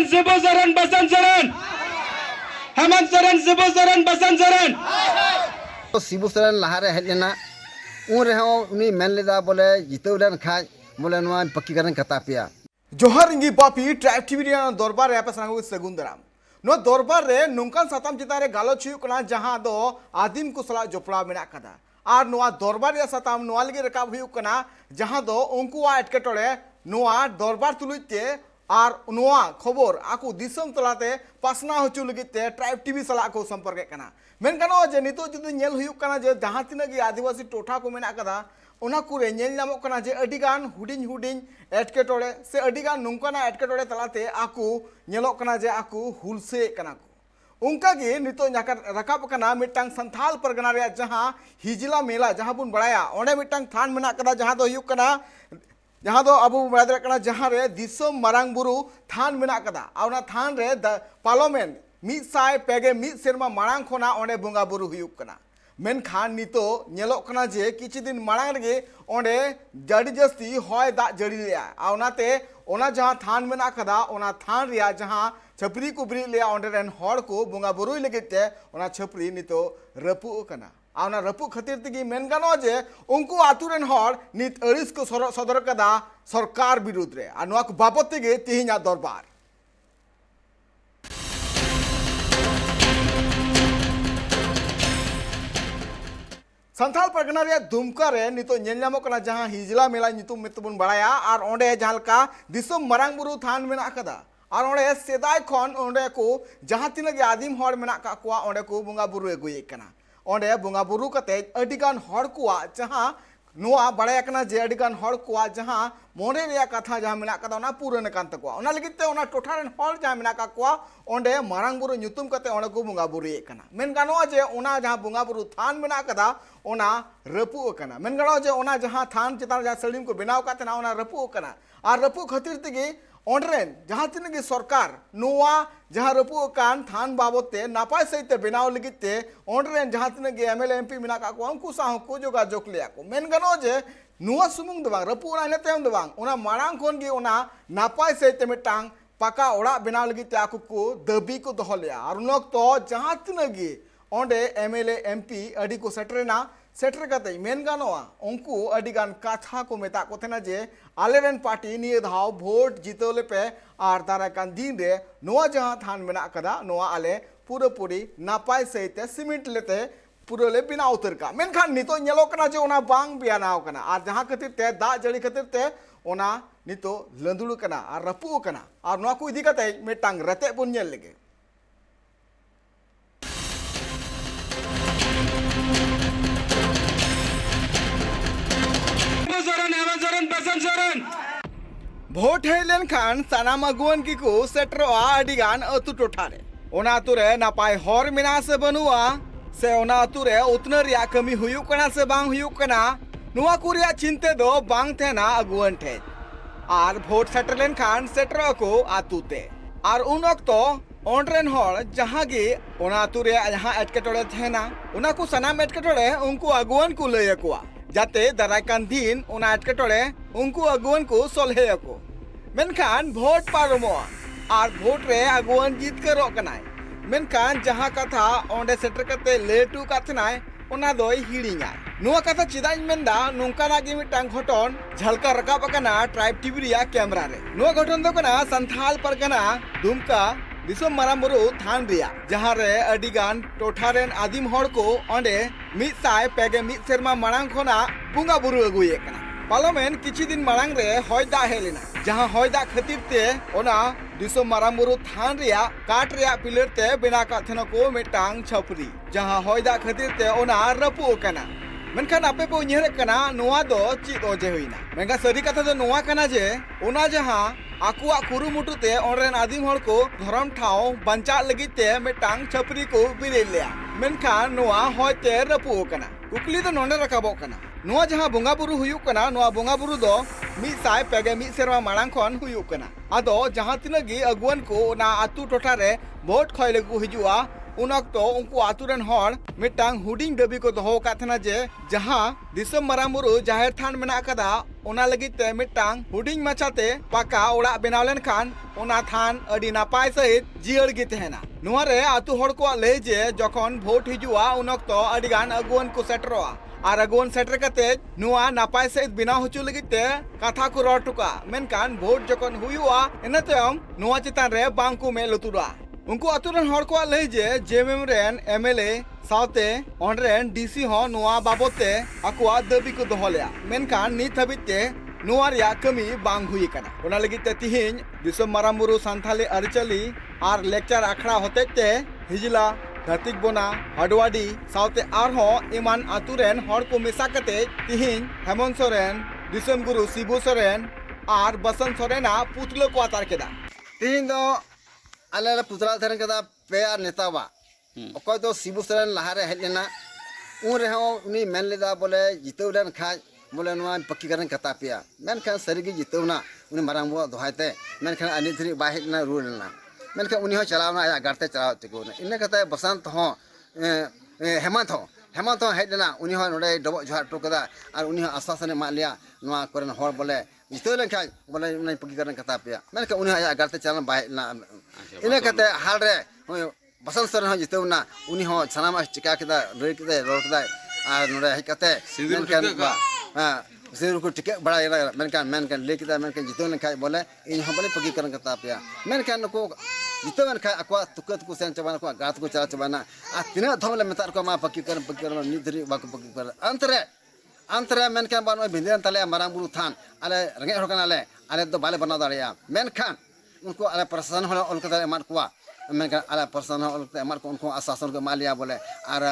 Soren Sibu Soren Basan Soren Hemant Soren Sibu Soren Basan Soren Sibu Soren lahare hej lena un reho uni men leda bole jiteu len khai bole noa pakki karan kata pia जोहार इंगी Bapi tribe TV दरबार रे आपे सगुन दाराम no दरबार रे नोंकान साताम चिता रे गालोच हुयुक कना जहां दो आदिम को सला जोपड़ा मेना कदा आर नोआ दरबार रे साताम नोआ लगे रकाब हुयुक कना जहां दो उनकुआ एटकेटोड़े नोआ दरबार तुलुइते आर नोआ खबर आकु दिसम तलाते पासना होचु लगिते ट्राइब टीवी सला को संपर्क कना मेन कनो जे नितो जुदि नेल हुयुक कना जे जहां तिना गे आदिवासी टोठा को मेना कदा ओना कुरे नेल नामक कना जे अडिगान हुडिन हुडिन एटकेटोड़े से अडिगान नोंकाना एटकेटोड़े तलाते आकु नेलोक कना जे आकु हुलसे कना को उनका गे नितो रकाब कना मिटांग संथाल परगना रे जहां हिजला मेला जहां बुन बड़ाया ओंडे मिटांग थान मेना कदा जहां दो हुयुक कना जहां दो अबु बड़ा कना जहां रे दिसम मारांग बुरु थान मेना कदा आउना थान रे पार्लियामेंट मिद साय पेगे मिद सेरमा मारांग खोना ओंडे बोंगा बुरु हुयुक कना मेनखान नितो नेलोक कना जे किछि दिन मारांग रेगे ओंडे जड़ी जस्ती होय दा जड़ी लिया आउनाते ओना जहां थान मेना कदा ओना थान रिया जहां छपरी कुबरी लिया ओंडे रेन हड़ को बोंगा बुरुई लगिते ओना छपरी नितो रपु कना आउना रपु खातिर तिगी मेन गानो जे उनको आतु रेन हड़ नित अड़िस को सदर कदा सरकार विरुद्ध रे आ नोआ को बाबत तिगी तिहिना दरबार संथाल परगना रे दुमका रे नितो नेलनामो कना जहां हिजला मेला नितुम मेतबुन बड़ाया आर ओंडे जहालका दिसम मारांग बुरु थान मेना कदा आर ओंडे सेदाय खन ओंडे को जहां तिनगे आदिम हड़ मेना का कुआ ओंडे को बोंगा बुरु एगुए कना ओंडे बोंगा बुरु कते अडिगान हड़ कुआ जहां नोआ बड़ाया कना जे अडिगान हड़ कुआ जहां मोरे रे कथा जहां मेना कदा ओना पूरन कान तकुआ ओना लगिते ओना टोठारेन हड़ जहां मेना का कुआ ओंडे मारांग बुरु nyutum कते ओंडे को बोंगा बुरु ए कना मेन गानो जे ओना जहां बोंगा बुरु थान मेना कदा ओना रपु कना मेन गानो जे ओना जहां थान चितान जहां सलीम को बनाव काते ना ओना रपु कना आर रपु खातिर तिगे ओंडरेन जहां तिनगे सरकार नोआ जहां रपु कान थान बाबते नापाय सहित बनाव लगिते ओंडरेन जहां तिनगे एमएलए एमपी मेना का को उनको साह को जोगा जोक लिया को मेन गानो जे नुआ सुमुंग दबांग रपु ना नेते दबांग ओना मारांग खोन गे ओना नापाय सहित मिटांग पाका ओड़ा बनाव लगिते आकु को दबी को दोहो लिया आर उनक तो जहां तिनगे ओंडे एमएलए एमपी अडी को सेटरेना सेटर कते मेन गानोआ उनको अडिगान कथा को मेता को थेना जे आलेरेन पार्टी निये धाव वोट जीतोले पे आर दारा कान दिन रे नोआ जहां थान मेना कदा नोआ आले पूरी नापाय सहित सीमेंट लेते पूरे बिना उतर का मेनखान नितो नेलो कना जे ओना बांग बियानाव कना आर जहां खातिर ते दा जड़ी खातिर ते ओना नितो लंदुड़ कना आर रपु कना आर नोआ को इदी कते मेटांग रते बुन नेल लेगे भोट हेलन खान सानाम अगुवन की को सेटरोआ अडिगान अतु टोठारे ओना अतु रे नापाय हर मेना से बनुआ से ओना अतु रे उतना रिया कमी हुयुक कना से बांग हुयुक कना नुआ को रिया चिंते दो बांग थेना अगुवन ठे आर भोट सेटरलेन खान सेटरो को आतुते आर उन वक्तो ओंडरेन हड़ जहां गे ओना अतु रे जहां एटकेटोड़े थेना ओना को सनाम एटकेटोड़े उनको अगुवन को लय कुआ जाते दारायकान दिन ओना एटकेटोड़े उनको अगुवन को सोलहे को मेनखान भोट पारमो आर भोट रे अगुवन जीत करो कनाय मेनखान जहां कथा ओंडे सेटर कते लेटू काथनाय ओना दोय हिड़िङा नुआ कथा चिदाñ मेंदा नोंकाना गे मिटांग घटन झलका रकाब कना ट्राइब टीवी रिया कैमरा रे नुआ घटन दो कना संथाल परगना दुमका दिसम मारामुरु थान रिया जहां रे अडिगान टोठारेन आदिम हड़ को ओंडे मिद साय पेगे मिद सेरमा मारांग खोना बुंगा बुरु अगुए कना पार्लियामेंट किछि दिन मारांग रे होय दा हेलेना जहां होय दा खातिर ते ओना दिसम मारामुरु थान रिया काट रिया पिलर ते बिना का थनो को मिटांग छपरी जहां होय दा खातिर ते ओना रपु कना मेनखान आपे को उन्हेर कना नोआ दो चिद ओजे हुइना मेंगा सरी कथा दो नोआ कना जे ओना जहां आकुआ कुरुमुटु ते ओनरेन आदिम हड़ को धरम ठाव बंचा लगिते मिटांग छपरी को बिरे लिया मेनखान नोआ होयते रपु कना कुकली दो नोंडे रकाबो कना नोआ जहां बोंगा बुरु हुयुक कना नोआ बोंगा बुरु दो मिद साय पेगे मिद सेरमा मारांग खन हुयुक कना आदो जहां तिनगी अगुवन को ना आतु टोठा रे वोट खय लगु हिजुआ उन अक्तो उनको आतुरन हॉर मिटांग हुडिंग दबी को दोहो काथना जे जहां दिसम मारामुरु जाहिर थान मेना कदा ओना लगिते मिटांग हुडिंग मचाते पाका ओड़ा बेनावलेन खान ओना थान अडी नापाय सहित जियर गी तहना नुआरे आतु हॉर को ले जे जखन भोट हिजुआ उन अक्तो अडिगान अगुवन को सेटरोआ और अगुवन सेटर कते नुआ नापाय सहित बिना हुचु लगिते कथा को रॉड टुका मेनकान भोट जखन हुयुआ इना तयम नुआ चितान रे बांग को मे लुतुरा उनको अतुरन हॉर को ले जे जेएमएम रेन एमएलए साउते ऑनरेन डीसी हो नुआ बाबते अकुआ दबी को दोहलिया मेनकान नित हबिते नुआ रिया कमी बांग हुई कना ओना लगिते तिहिन दिसम मारामुरु सांथाली अरचली और लेक्चर आखड़ा होते ते हिजला धरतिक बोना हडवाडी साउते आरहो इमान आतुरेन हॉर को मिसा कते तिहिन हेमंत सोरेन दिसम गुरु शिबू सोरेन और बसंत सोरेना पुतलो को आतार केदा तीन दो आले पुतला धरन कदा पेयर नेतावा अकोय तो शिबू सोरेन लहारे हेज लेना उन रहो उनी मेन लेदा बोले जितौ लेन खाज बोले नुआ पक्की करन कता पिया मेनखान सरीगी जितौना उनी मारांग बुआ दोहायते मेनखान अनी धरी बाय हेजना रूल लेना मेनखान उनी हो चलावना आया गारते चलाव तिको इन्ना कता बसंत हो हेमंत हो हेज लेना उनी हो नोडे डबो जोहार टोकदा और उनी हो आश्वासन मा लिया नुआ करन हर बोले जितौ लेन खाज बोले उनी पक्की करन कता पिया मेनखान उनी हो आया गारते चलाव बाय ना इन्ना कता हाल रे बसंत सोरेन हो जितौना उनी हो सनामा चिका केदा लई केदा रोड केदा और नोडे हेज कते सिर को टिके बड़ा मेनकान ले केदा मेनकान जितौ लेन खाज बोले इन हो बोले पक्की करन कता पिया मेनकान को जितौ लेन खाज अकवा तुकत को सेन चबाना को गात को चला चबाना आ तिना धमले मेतार को मा पक्की करन निधरी बाको पक्की कर अंतरे मेनकान बानो भिंदेन तले मारांगबुरु थान आले रंगे हर कनाले आले तो बाले बना दाड़िया मेनकान उनको आले प्रशासन होले ओलकता एमान कुआ मेनकान आले प्रशासन ओलकता एमान को उनको आश्वासन को मालिया बोले और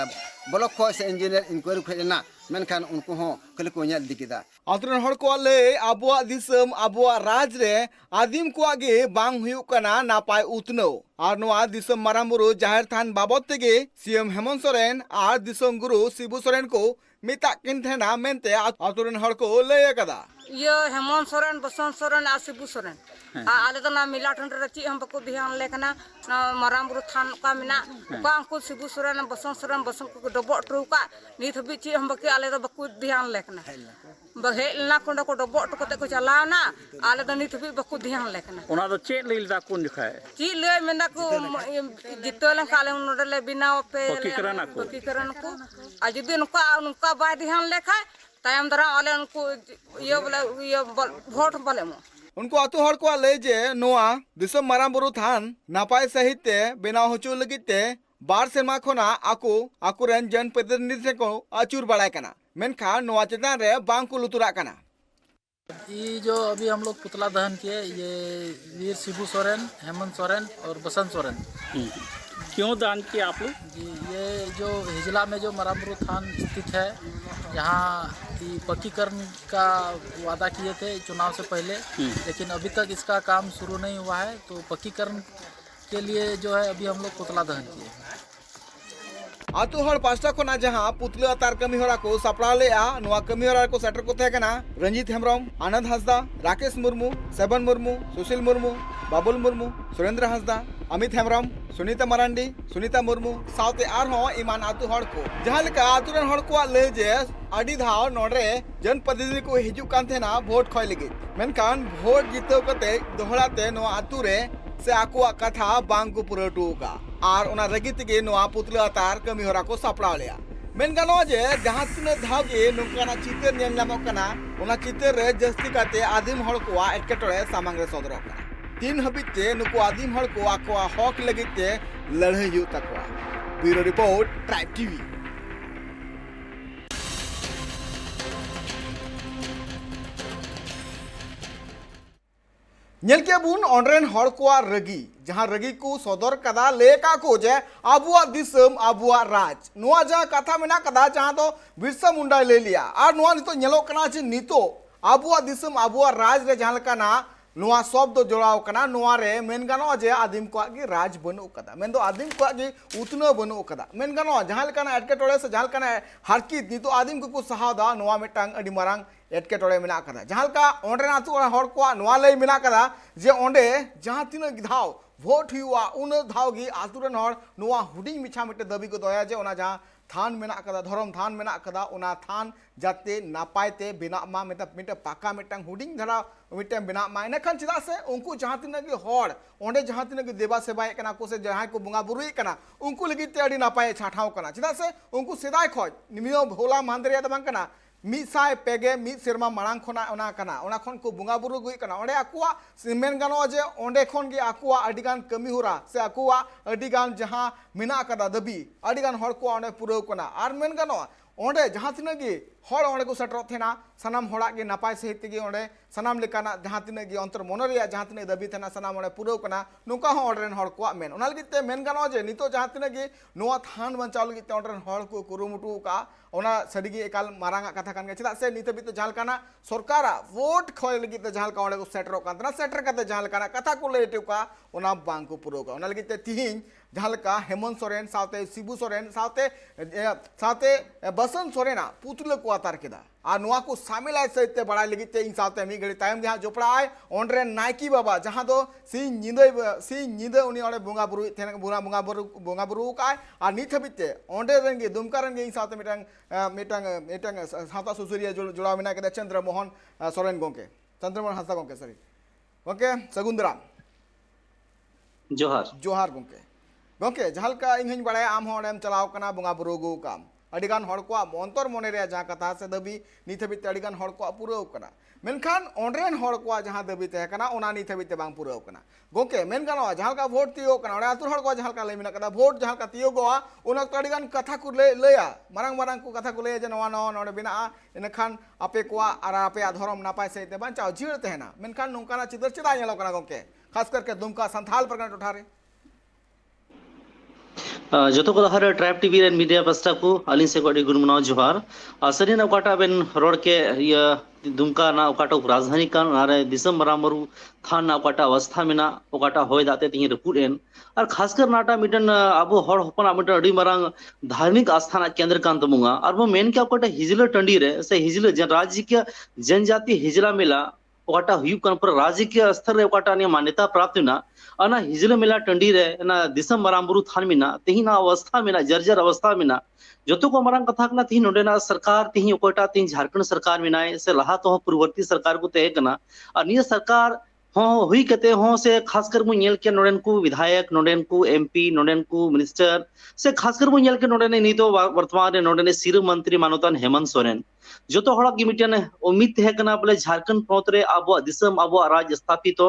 ब्लॉक को से इंजीनियर इंक्वायरी खेजना मेनखान उनको हो कल को ᱧᱮᱞ दिकिदा आतुरन हर को ले आबुआ दिसम आबुआ राज रे आदिम को गे बांग हुयु कना नापाय उतनो और नोआ दिसम मारामुरु जाहिर थान बाबत तेगे सीएम हेमंत सोरेन और दिसम गुरु शिबू सोरेन को मिता किन थेना मेनते आतुरन हर को ले कदा ये हेमंत सोरेन बसंत सोरेन और शिबू सोरेन आले तो ना मिला ठंड रची हम बको ध्यान लेकना ना मारामुरु थान का मिना का को शिबू सोरेन बसंत को डबो ट्रुका नित हबी ची हम बके आले तो बको ध्यान लेकना बहेलना कोंडा को डबो टकते को चलावना आले तो नित हबी बको ध्यान लेकना ओना तो चेक लेलदा कोन जखाय ची ले मेना को जितोलन काले नोडले बिना पे पक्की करन को आ जदी उनका बाय ध्यान लेखा तायम दरा आले उनको ये बोले ये वोट बोले मो उनको आतु हर को ले जे नोआ दिसम मारांबुरु थान नापाय सहिते बेनाव होचु लगिते बार सेमा खोना आकुरेन जनप्रतिनिधि को अचूर बड़ाय कना मेनखा नोआ चेतान रे बांग को लुतुरा कना ये जो अभी हम लोग पुतला दहन किए ये वीर शिबू सोरेन हेमंत सोरेन और बसंत सोरेन क्यों दान किया आप लोग जी ये जो हिजला में जो मारांबुरु थान स्थित है यहाँ पक्कीकरण का वादा किए थे चुनाव से पहले लेकिन अभी तक इसका काम शुरू नहीं हुआ है तो पक्कीकरण के लिए जो है अभी हम लोग पुतला दहन किए आतु हर पास्टा कोना जहां पुतला तार कमी होरा को सपड़ा लेआ नोआ कमी होरा को सेटर को थेकना रंजीत हेम्ब्रम आनंद हंसदा राकेश मुर्मू सेबन मुर्मू सुशील मुर्मू बाबुल मुर्मू सुरेंद्र हंसदा अमित हेम्ब्रम सुनीता मरांडी सुनीता मुर्मू साउते आरहो इमान आतु हर को जहां लेका आतुरन हर को ले जे अडी धाव नोडरे जनप्रतिनिधि को हिजु कान थेना वोट खोय लगी मेनकान वोट जितो कते दोहराते नो आतु रे से आकुआ कथा बांग को पुरटू का और उना रगित के नोआ पुतला तार कमी होरा को सपड़ा लिया मेन गानो जे जहां तिना धाव के नुकाना चितर नेम नामक कना उना चितर रे जस्ती काते आदिम हड़ को एटकेटोरे सामांग रे सदरो कना तीन हबिते नुको आदिम हड़ को आकुआ हक लगिते लड़ाई यु तकवा ब्यूरो रिपोर्ट ट्राइब टीवी बुन ऑनरेन हड़ को रगी जहां रगी को सदर कदा लेका को जे आबुआ दिसम आबुआ राज नोआ जहां कथा मेना कदा जहां तो बिरसा मुंडा ले लिया और नोआ नितो नेलो कना जे नितो आबुआ दिसम आबुआ राज रे जहां लका ना नोआ शब्द जोड़ाव कना नोआ रे मेन गानो जे आदिम को गे राज बनु कदा मेन दो आदिम को गे उतनो बनु कदा मेन गानो जहां लका ना एटकेटोड़े से जहां लका ना हारकित नितो आदिम को सहादा नोआ मिटांग अडी मारांग एटकेटोड़े मेना कदा जहां लका ओंडे ना तु हड़ को नोआ लई मेना कदा जे ओंडे जहां तीन धाव भोट हुआ उन धावगी आतुरन हर नुआ हुडिंग मिछा मिटे दाबी को दया जे ओना जहां थान मेना कदा धर्म थान मेना कदा ओना थान जाते नापायते बिना मा मिटे पाका मिटंग हुडिंग धरा मिटे बिना मा इनखान चिदा से उनको जहां तिना की हर ओंडे जहां तिना की देवा सेवाए कना को से जहां को बुंगा बुरुई कना उनको लगी ते अड़ी नापाय छाठाव कना चिदा से उनको सेदाय खoj निमियो भोला मांदरिया द बांग कना मिसाय पेगे मिद सेरमा मांग खना ओना कना ओना खन को बुंगा बुरु गुई कना ओंडे आकुआ मेन गानो जे ओंडे खन गे आकुआ अडिगान कमी हुरा से आकुआ अडिगान जहां मिना कदा दबी अडिगान हर को ओंडे पुरो कना आर मेन गानो ओंडे जहां तिना गे हर ओंडे को सेटर थेना सनाम हड़ा गे नापाय सहित गे ओंडे सनाम लेकाना जहां तिना गे अंतर मन रिया जहां तिना दबी थेना सनाम ओंडे पुरो कना नुका हो ओंडे हर को मेन ओना लगिते मेन गानो जे नितो जहां तिना गे नोआ थान बंचाव लगिते ओंडे हर को कुरुमुटु का ओना सडीगी एकाल मारांगा कथा कान गे चिदा से नित बित जहां काना सरकार वोट खय लगिते जहां का ओंडे को सेटर कान सेटर कते जहां काना कथा को ले टेका ओना बांग को पुरो का ओना लगिते तिहिं जहां का हेमंत सोरेन साथे शिबू सोरेन साथे बसंत सोरेना पुतले को आतार केदा आ नुआ को शामिल आय सहित बड़ा लगिते इन साथे मी घड़ी तायम जहां जोपड़ा आय ओंडरे नायकी बाबा जहां दो सिंह निंदे उनी ओंडे बुंगा बुरु थेना बुंगा बुरु का आ नित हबिते ओंडे रेंगे दुमका रेंगे इन साथे मिटांग साता सुसुरिया जुड़ा मिना के चंद्रमोहन सोरेन गोंके चंद्रमोहन हांसदा गोंके सॉरी गोंके सगुंदरा जोहार जोहार गोंके गोंके जहालका इंग बड़ा आम होंडेम चलाव कना बुंगा बुरु गो काम अडिगान हड़ को अंतर मन रे जहां कथा से दबी नित हबिते अडिगान हड़ को पुराव कना मेनखान ओंडरेन हड़ को जहां दबी तहे कना ओना नित हबिते बांग पुराव कना गोंके मेन गानो जहां का वोट तियो कना ओडे आतुर हड़ को जहां का ले मिना कदा वोट जहां का तियो गोआ ओना तो अडिगान कथा को लेया मारांग को कथा को लेया जे नवा नवा नोडे बिना इनखान आपे को आर आपे धर्म नापाय सहित बांचाव जीड़ तहेना मेनखान नोंकाना चितर चिदा नेलो कना गोंके खास करके दुमका संथाल परगना टोठारे जो को हर ट्राइब टीवी रेन मीडिया पस्टा को अली से कोडी गुनमना जोहार सरी ना ओकाटा बेन रोड के या दुमका ना ओकाटा राजधानी कान आरे दिसम मरामरु थान ना ओकाटा अवस्था में ना ओकाटा होय दाते तिही रपुडेन और खासकर नाटा मिटन अब हर हपना मिटन अडी मरांग धार्मिक आस्था केंद्र कान तमुंगा और वो मेन क्या ओकाटा हिजला टंडी रे से हिजला राज्य के जनजाति हिजला मेला ओकाटा हुयु कान पर राज्य के स्तर रे ओकाटा ने मान्यता प्राप्त ना अना हिजला मेला टंडी रे ना दिसम मरामबुरु थान मिना तिही ना अवस्था मिना जर्जर अवस्था मिना जो को मारांग कथा कना तिही नोडेना सरकार तिही ओकोटा तिही झारखंड सरकार मिनाय से लहा तो पूर्ववर्ती सरकार को तय कना और निय सरकार हो हुई कते हो से खासकर मु नेल के नोडेन को विधायक नोडेन को एमपी नोडेन को मिनिस्टर से खासकर मु नेल के नोडेन नी तो वर्तमान रे नोडेन सिर मंत्री मानोतान हेमंत सोरेन जो तो हड़ा की मिटन उम्मीद है कना बोले झारखंड पोत रे अब दिसम अब राज स्थापित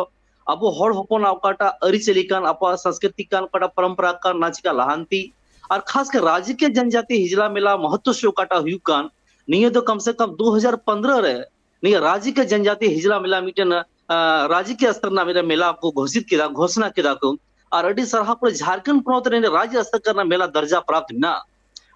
अब हड़ हपन ओकाटा अरिचली कान अब संस्कृति कान ओकाटा परंपरा कान नाचिका लहांती और खासकर राज्य के जनजाति हिजला मेला महत्व से ओकाटा हुयु कान निये तो कम से कम 2015 रे निये राज्य के जनजाति हिजला मेला मिटन राज्य के स्तर ना मेला को घोषणा किया को और अडी सरहा पर झारखंड पोत रे राज्य स्तर का मेला दर्जा प्राप्त ना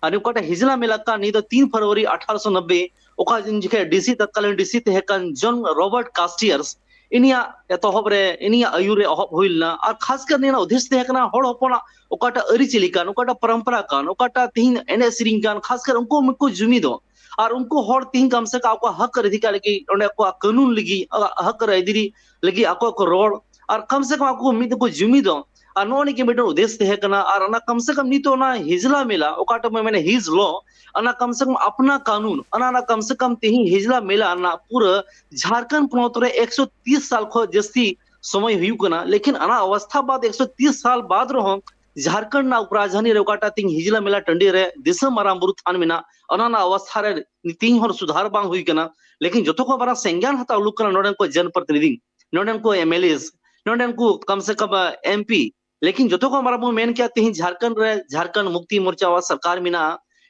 और ओकाटा हिजला मेला का नी तो 3 फरवरी 1890 ओका जिनके डीसी तत्कालीन डीसी ते हेकन जॉन रॉबर्ट कास्टियर्स इनिया एतहब रे इनिया आयुरे अहब होइलना और खासकर नेना उद्देश्य ते हेकना हड़ हपना ओकाटा अरिचली कान ओकाटा परंपरा कान ओकाटा तिहिन एने सिरिंग कान खासकर उनको जुमी दो और उनको हड़ तिहिन कम से का हक अधिकार लगी ओंडे को कानून लगी हक अधिरी लगी को रोड और कम से कम को मिद को जुमी दो और नोनी के मिटन उद्देश्य है कना और ना कम से कम नी तो ना हिजला मेला ओकाटा मैंने हिज लॉ अना कम से कम अपना कानून अना ना कम से कम तिही हिजला मेला ना पूरा झारखंड पोत रे 130 साल खो जस्ती समय हुयु कना लेकिन अना अवस्था बाद 130 साल बाद रहो झारखंड ना उपराजधानी रे ओकाटा तिही हिजला मेला टंडी रे दिसम मरामबुरु थान मिना अना ना अवस्था रे तिही हर सुधार बांग हुई कना लेकिन जतो को बरा संज्ञान हता लुक कना नोडन को जनप्रतिनिधि नोडन को एमएलएस नोडन को कम से कम एमपी लेकिन जो को हमारा मेन क्या तिही झारखंड मुक्ति मोर्चा वा सरकार मिना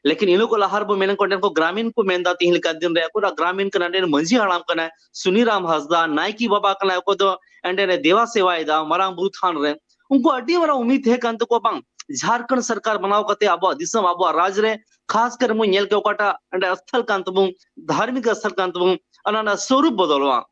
लेकिन इन को लहार मेन को ग्रामीण को मेनदा तिही लिका दिन रे को ग्रामीण कना मंझी हड़ाम कना सुनीराम हंसदा नायकी बाबा कना को तो एंडे देवा सेवायदा मरांग बुरु थान रे उनको अड्डी बड़ा उम्मीद है कांत को बांग झारखंड सरकार बनाव कते अब दिसम अब राज रे खासकर मु नेल के ओकाटा एंडे स्थल कांत बु धार्मिक स्थल कांत बु अना स्वरूप बदलवा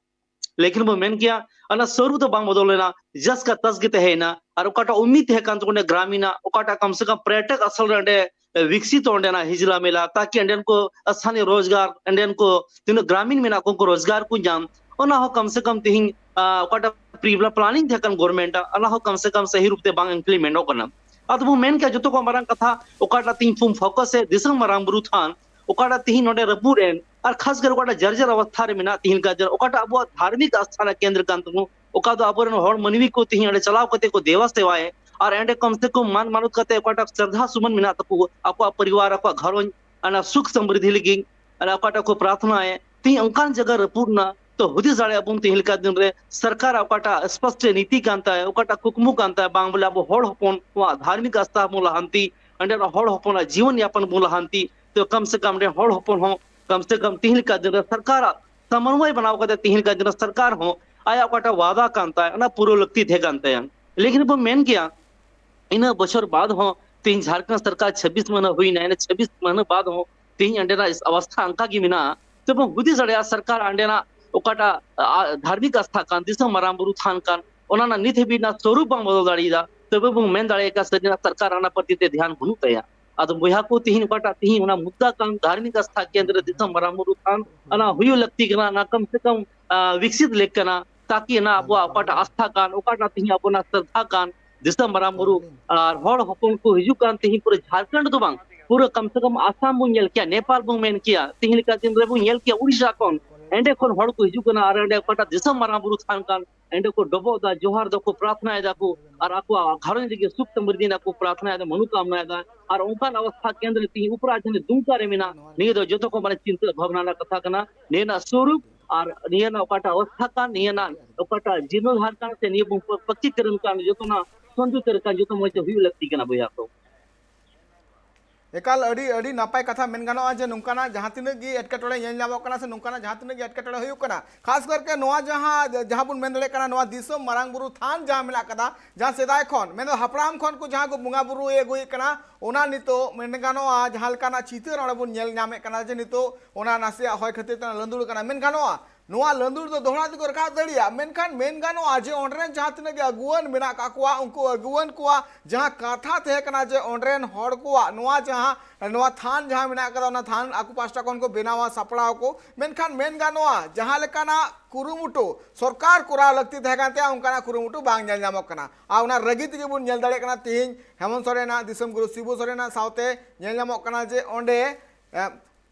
लेकिन वो मेन किया अना स्वरूप तो बांग बदलना जस का तस्गित है ना और ओकाटा उम्मीद है कांत को ग्रामीण ओकाटा कम से कम पर्यटक असल रे विकसित होंडेना हिजला मेला ताकि इंडियन को स्थानीय रोजगार इंडियन को तीन ग्रामीण मेना को रोजगार को जाम ओना हो कम से कम तिही ओकाटा प्लानिंग थे गवर्नमेंट अना हो कम से कम सही रूप से बांग इम्प्लीमेंट होकना अब वो मेन क्या जो को मारंग कथा ओकाटा तीन फुम फोकस है दिसम मारंग बुरु थान ओकाटा तीन नोडे रपूर एन और खास कर ओकाटा जर्जर अवस्था रे मिना तीन का जर ओकाटा अब धार्मिक आस्था केंद्र कांतमु ओका दो अबरन हर मनवी को तीन अड़े चलाव कते को देवा सेवाए और एंडे कम से कम मान मानुत कते ओकाटा श्रद्धा सुमन मिना तपु आपा परिवार आपा घर अना सुख समृद्धि लगी अना ओकाटा को प्रार्थना है तीन अंकान जगह रपूर ना तो हुदिस दाड़े अबुन तीन का दिन रे सरकार ओकाटा स्पष्ट नीति कांता है ओकाटा कुकमु कांता है बांग बोले अब हड़ हपन वा धार्मिक आस्था मूल हांति अंडे हड़ हपन जीवन यापन मूल हांति तो कम से कम रे हड़ हपन हो कम से कम तीन का दिन सरकार समन्वय बनाव कते तीन का दिन सरकार हो आया ओकाटा वादा कांता है ना पूरा लगती थे कांता है लेकिन वो मेन क्या इन बछर बाद हो तीन झारखंड सरकार 26 महीना हुई ना 26 महीना बाद हो तीन अंडेना इस अवस्था अंका की मिना तो वो हुदिस दाड़े सरकार अंडेना ओकाटा धार्मिक आस्था कान दिसम माराम बुरु थान कान ओना नित भी ना स्वरूप बांग बदल दाड़ीदा तबे बो मेन दाड़े का सजना सरकार आना प्रति ते ध्यान भनु तया अद बुहा को तिहिन ओकाटा तिहिन ओना मुद्दा कान धार्मिक आस्था केंद्र दिसम माराम बुरु थान अना हुयो लगती कना ना कम से कम विकसित लेख कना ताकि ना अब ओकाटा आस्था कान ओकाटा तिहिन अपना श्रद्धा कान दिसम माराम बुरु और हड़ हपन को हिजु कान तिहिन पूरे झारखंड तो बांग पूरा कम से कम आसाम बो नेल किया नेपाल बो मेन किया तिहिन का दिन रे बो नेल किया उड़ीसा कोन एंडे कोन हड़ को हिजु कना आर एंडे ओकाटा दिसम माराम बुरु थान कान एंडे को डबो दा जोहार दा को प्रार्थना दा को और आको घर लगे सुख समृद्धि ना को प्रार्थना दा मनोकामना दा और ओंकान अवस्था केंद्र ती उपरा जने दुमका रे मिना ने दो जो तो को माने चिंता भावना ना कथा कना ने ना स्वरूप और नियना ओकाटा अवस्था का नियना ओकाटा जीर्णोद्धार का से नियम पक्कीकरण का जो तो ना संजुतर का जो तो मजे हुई लगती कना भैया तो एकाल अड़ी नापाय कथा मेन गानोआ जे नुंकाना जहां तिनक गी एटकेटोड़े नेल ᱧᱟᱢᱚᱜ ᱠᱟᱱᱟ से नुंकाना जहां तिनक गी एटकेटोड़े हुयुक कना खास करके नोआ जहां बुन मेन दड़े कना नोआ दिसम मारांग बुरु थान जहां मेला कदा जहां सेदाय खन मेन हपराम खन को जहां को बुंगा बुरु ए गुई कना ओना नितो मेन गानोआ जहां लकाना चितर ओना बुन नेल ᱧᱟᱢᱮ कना जे नितो ओना नासे होय खातिर तना लंदुड़ कना मेन गानोआ नोआ लंदुड़ तो दोहरा दिको रखा दड़िया मेनखान मेन गानोआ जे ओंड्रेन जहां तिनक अगुवन मेना काकुआ उनको अगुवन कोआ जहां कथा थे कना जे ओंड्रेन हड़ कोआ नोआ जहां नोआ थान जहां मेना कदा ओना थान आकु पास्टा कोन को बेनावा सपड़ाव को मेनखान मेन गानोआ जहां लेकाना कुरुमुटु सरकार कोरा लगती थे कांते उनकाना कुरुमुटु बांग नेल ᱧᱟᱢᱚᱜ कना आ ओना रगी तिगे बुन नेल दाड़े कना तिहिन हेमंत सोरेना दिसम गुरु शिबू सोरेना सावते नेल ᱧᱟᱢᱚᱜ कना जे ओंडे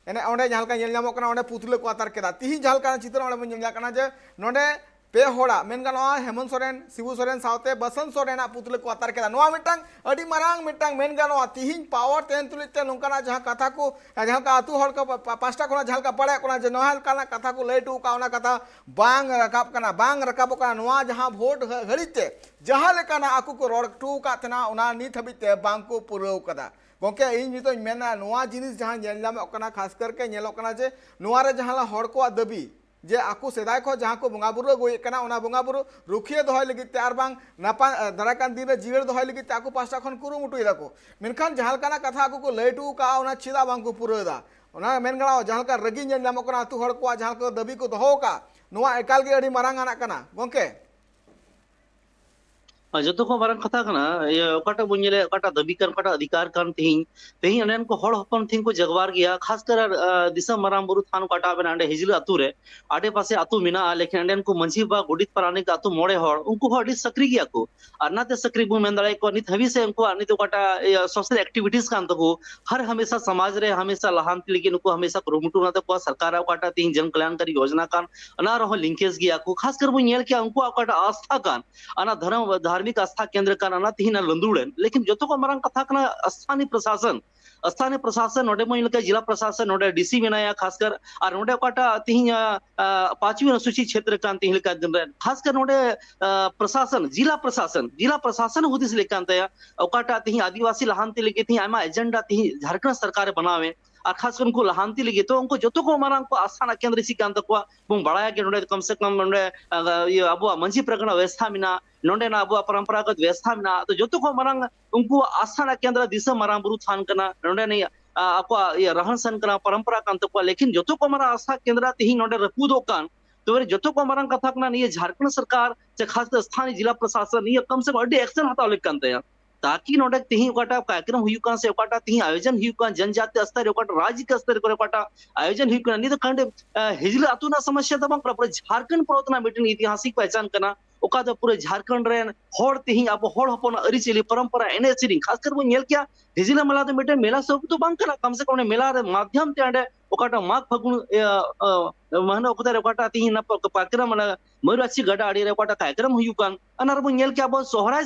एने ओंडे जहां का नेल ᱧᱟᱢᱚᱜ कना ओंडे पुतले को आतार केदा तिहिन जहां का चित्र ओंडे बुन नेल कना जे नोडे पे होड़ा मेन गानोआ हेमंत सोरेन शिबू सोरेन सावते बसंत सोरेना पुतले को आतार केदा नोआ मिटांग अडी मारांग मिटांग मेन गानोआ तिहिन पावर तेन तुलिते नुंकाना जहां कथा को जहां का आतु हड़ का पास्टा कोना जहां का पड़े कोना जे नोहल काना कथा को लेटू का ओना कथा बांग रकाब कना नोआ जहां वोट घड़ीते जहां लेकाना आकु को रोड टू का तना ओना नित हबिते बांग को पुरव कदा गोके इन नितो मेना नोआ जिनिस जहां नेल ᱧᱟᱢᱚᱜ कना खास करके नेलोक कना जे नोआ रे जहां ला हड़ को दबी जे आकु सेदाय को जहां को बंगा बुरु गोय कना ओना बंगा बुरु रुखिए दोहय लगी त्यार बांग नापा दराकान दिन रे जीवर दोहय लगी आकु पास्टा खन कुरुमुटुय दाको मेनखान जहां काना कथा आकु को लेटू का ओना छिदा बांग को पुरदा ओना मेन गणा जहां का रगी नेल ᱧᱟᱢᱚᱜ कना अतु हड़ को जहां को दबी को दोहो का नोआ एकाल के अडी मारांग आना कना गोके जो को मारंग कथा कना ये ओकाटा बुनिले ओकाटा दबी कर ओकाटा अधिकार कान तिहिन तिहिन अनेन को हड़ हपन थिन को जगवार गया खास कर दिसम माराम बुरु थान काटा बना अंडे हिजल अतु रे आडे पासे अतु मिना लेकिन अनेन को मंझी बा गुडित पराने का अतु मोड़े हड़ उनको हड़ी सक्रिय गया को अनाते सक्रिय बु मेन दड़ाई को नित हवी से उनको अनित ओकाटा सोशल एक्टिविटीज कान तो हर हमेशा समाज रे हमेशा लहांत लेकिन उनको हमेशा कुरुमुटु ना तो सरकार ओकाटा तिहिन जन कल्याणकारी योजना कान अना रहो लिंकेज गया को खास कर बु नेल के उनको ओकाटा आस्था कान अना धर्म धार्मिक आस्था केंद्र का ना तिहिन लंदुड़न लेकिन जो तो को मारंग कथा कना स्थानीय प्रशासन नोडे मोइन के जिला प्रशासन नोडे डीसी बनाया खासकर और नोडे ओकाटा तिहिन 5वीं अनुसूचित क्षेत्र कान तिहिन का खासकर नोडे प्रशासन जिला प्रशासन हुदिस लेकान तया ओकाटा तिहिन आदिवासी लहांति लेके तिहिन आमा एजेंडा तिहिन झारखंड सरकार बनावे और खास कर उनको लहांति लगे तो उनको जो तो को मारंग को आस्थाना केंद्र सी कान तकवा बुं बड़ाया के नोडे कम से कम नोडे ये अब मंझी प्रगण व्यवस्था मिना नोडे ना अब परंपरागत व्यवस्था मिना तो जो तो को मारंग उनको आस्थाना केंद्र दिसम माराम बुरु थान कना नोडे नहीं आपको ये रहन सहन कना परंपरा कान तकवा लेकिन जो तो को मारा आस्था केंद्र तिहिन नोडे रपूदो कान तो जो तो को मारंग कथा कना ये झारखंड सरकार से खास स्थानीय जिला प्रशासन ये कम से कम अड्डी एक्शन हताव लेकान तया ताकि नोडे तिहिन ओकाटा कार्यक्रम हुयुकान से ओकाटा तिहिन आयोजन हुयुकान जनजातीय स्तर ओकाटा राज्य के स्तर ओकाटा आयोजन हुयुकान नि तो कंडे हिजल अतुना समस्या तबंग पूरा झारखंड पर्वतना मिटन ऐतिहासिक पहचान कना ओका दो पूरे झारखंड रेन होड़ तिहिं अब होड़ हपन अरिचली परंपरा एने सिरिंग खासकर बो नेल किया हिजिला मेला तो मिटे मेला सब तो बांग कना कम से कम मेला रे माध्यम ते अंडे ओकाटा माघ फगुन महना ओकता ओकाटा तिहिं ना पाकरा मन मयुराची गडा आड़ी रे ओकाटा कार्यक्रम हुयुकान अनार बो नेल किया बो सोहराय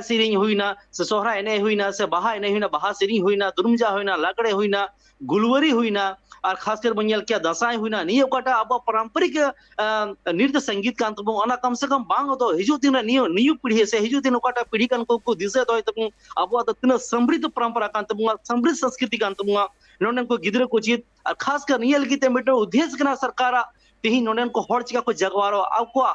सिरिंग हुइना से सोहराय एने हुइना से बाहा एने हुइना बाहा सिरिंग हुइना दुरुमजा हुइना लागड़े हुइना गुलवरी हुइना और खासकर बनियल क्या दसाई हुइना नहीं ओकाटा अब पारंपरिक नृत्य संगीत कान तबो अना कम से कम बांग तो हिजु दिन नियु पीढ़ी से हिजु दिन ओकाटा पीढ़ी कान को दिसे तो तबो अब तना समृद्ध परंपरा कान तबो समृद्ध संस्कृति कान तबो नोंडन को गिदरे को चित और खासकर नियल गिते मिटो उद्देश्य कना सरकार तिहि नोंडन को हर चिका को जगवारो आको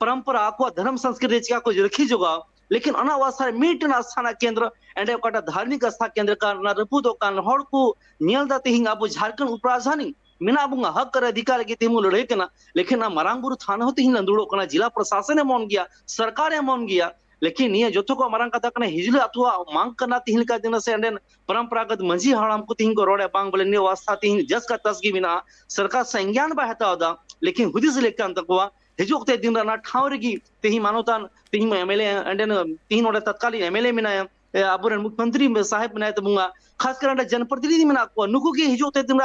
परंपरा आको धर्म संस्कृति चिका को रखी जोगा लेकिन अना वासा मीटन आस्थाना केंद्र एंडे ओकाटा धार्मिक आस्था केंद्र का ना रपुदो कान हड़ को नियल दा तिहि अब झारखंड उपराजधानी मिना बुंगा हक कर अधिकार के तिमु लड़े कना लेकिन ना मरांगबुरु थाना होते ही लंदुड़ो कना जिला प्रशासन ने मौन गया सरकार ने मौन गया लेकिन ये जोतो को मरांग कथा कना हिजले अथवा मांग करना तिहिल का दिन से एंडन परंपरागत मंजी हड़ाम को तिहिं को रोडे बांग बोले ने वास्ता तिहिं जस का तसगी बिना सरकार संज्ञान बहता होदा लेकिन हुदिस लेकान तकवा हिजुकते दिन ना ठावरगी तिहिं मानोतान तिहिं एमएलए एंडन तिहिं नोडे तत्कालीन एमएलए मिना अबुरन मुख्यमंत्री साहेब मिना तबुंगा खासकर जनप्रतिनिधि मिना को नुकु के हिजुकते दिन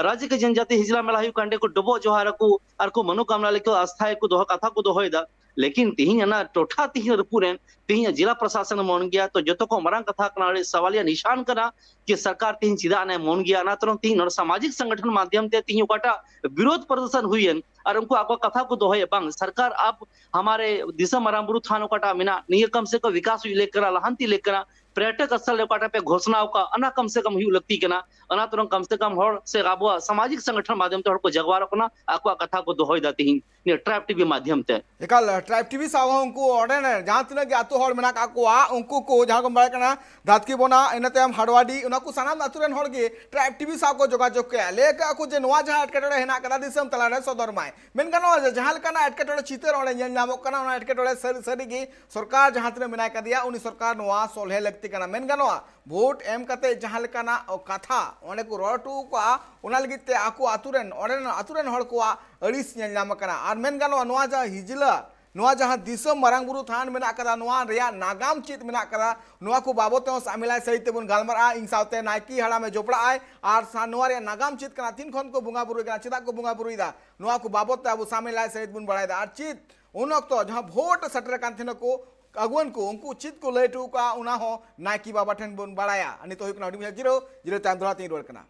राज्य के जनजाति हिजला मेला हुई कांडे को डबो जोहार को और को मनोकामना लेको आस्था को दोह कथा को दोहयदा लेकिन तिहिं ना टोठा तिहिं रपुरेन तिहिं जिला प्रशासन मौन गया तो जतो को मरांग कथा कना सवालिया निशान करा कि सरकार तिहिं चिदा ने मौन गया ना तरम तिहिं सामाजिक संगठन माध्यम ते तिहिं ओकाटा विरोध प्रदर्शन हुईन और उनको आको कथा को दोहय बांग सरकार आप हमारे दिशा मरांबुरु थानो काटा मिना निय कम से कम विकास लेकर लहांती लेकर पर्यटक स्थल ओकाटा पे घोषणाओं का अना कम से कम हुई लगती कना अना तरम कम से कम हड़ से आबो सामाजिक संगठन माध्यम ते हड़ को जगवारो कना आको कथा को दोहय दाती हिं ने ट्राइब टीवी माध्यम ते एकाल ट्राइब टीवी सावा उनको ऑर्डर ने जहां तिना के आतो हड़ मेना का को उनको को जहां को बाय कना दातकी बोना इनते हम हड़वाडी उना को सानाम आतुरन हड़ के ट्राइब टीवी सा को जोगाजोग के लेका को जे नवा जहां अटकटोड़े हेना कदा दिसम तलारे सदर माय मेन कनो जहां कना अटकटोड़े चितर ओडे नेल नामो कना उना अटकटोड़े सरी की सरकार जहां तिना मेना का दिया उनी सरकार नवा सोलहे लगती कना मेन कनो भोट एम कते जहां कना कथा ओने को रोटू को उना लगिते आको आतुरन ओडे आतुरन हड़ को अड़िस नेल नाम कना और मेन कनो नवा जहां हिजला नवा जहां दिसम मरांगबुरु थान मेना कदा नवा रिया नागाम चित मेना कदा नवा को बाबत सामिलाय सहित बुन गालमारा इन सावते नायकी हड़ा में जोपड़ा आय और नवा रिया नागाम चित कना तीन खन को बुंगा बुरु कना चिदा को बुंगा बुरुइदा नवा को बाबत अब सामिलाय सहित बुन बड़ायदा और चित उन वक्त जहां भोट सटर कान थिन को अगुवन को उनको चित को लेटू का उना हो नायकी बाबा ठन बुन बड़ाया अनि तो हुकना 0 टाइम धरा तीन रोड कना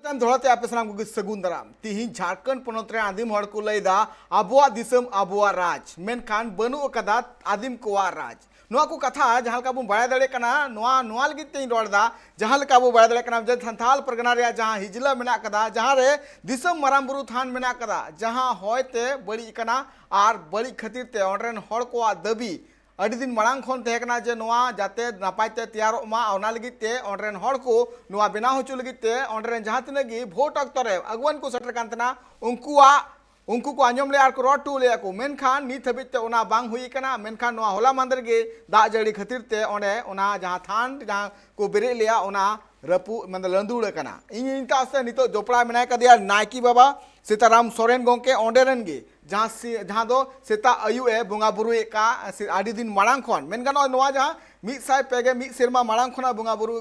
धोते आप सगुन दाराम तिहिं झारखंड पनत रे आदिम हड़ को लैदा आबुआ दिसम आबुआ राज मेनखान बनु कदा आदिम कोआ राज नोआ को कथा जहां का बु बड़ा दड़े कना नोआ नोआ लगी तें रोडदा जहां का बु बड़ा दड़े कना जब संथाल परगना रे जहां हिजला मेना कदा जहां रे दिसम मरामबुरु थान मेना कदा जहां होयते बड़ी कना आर बड़ी खातिर ते ऑनरेन हड़ को दबी अड़ी दिन मांग खन तहकना जे नोआ जाते नापायते तैयार मा ओना लगिते ऑनरेन हड़ को नोआ बिना होचु लगिते ऑनरेन जहां तिनगी भोट अक्तरे अगवन को सटर कांतना उनको को आंजम ले आर को रोटू ले को मेनखान नित हबिते ओना बांग हुई कना मेनखान नोआ होला मंदर गे दा जड़ी खातिर ते ओने ओना जहां थान जहां को बेरे लिया ओना रपु मतलब लंदुड़ कना इनका से नितो जोपड़ा मेना कदिया नायकी बाबा सीताराम सोरेन गोंके ओंडेरन गे जहां दो सेता आयु ए बुंगा बुरु का आदि दिन मांग खन मेन गानो नोआ जहां मिद साय पेगे मिद सेरमा मांग खना बुंगा बुरु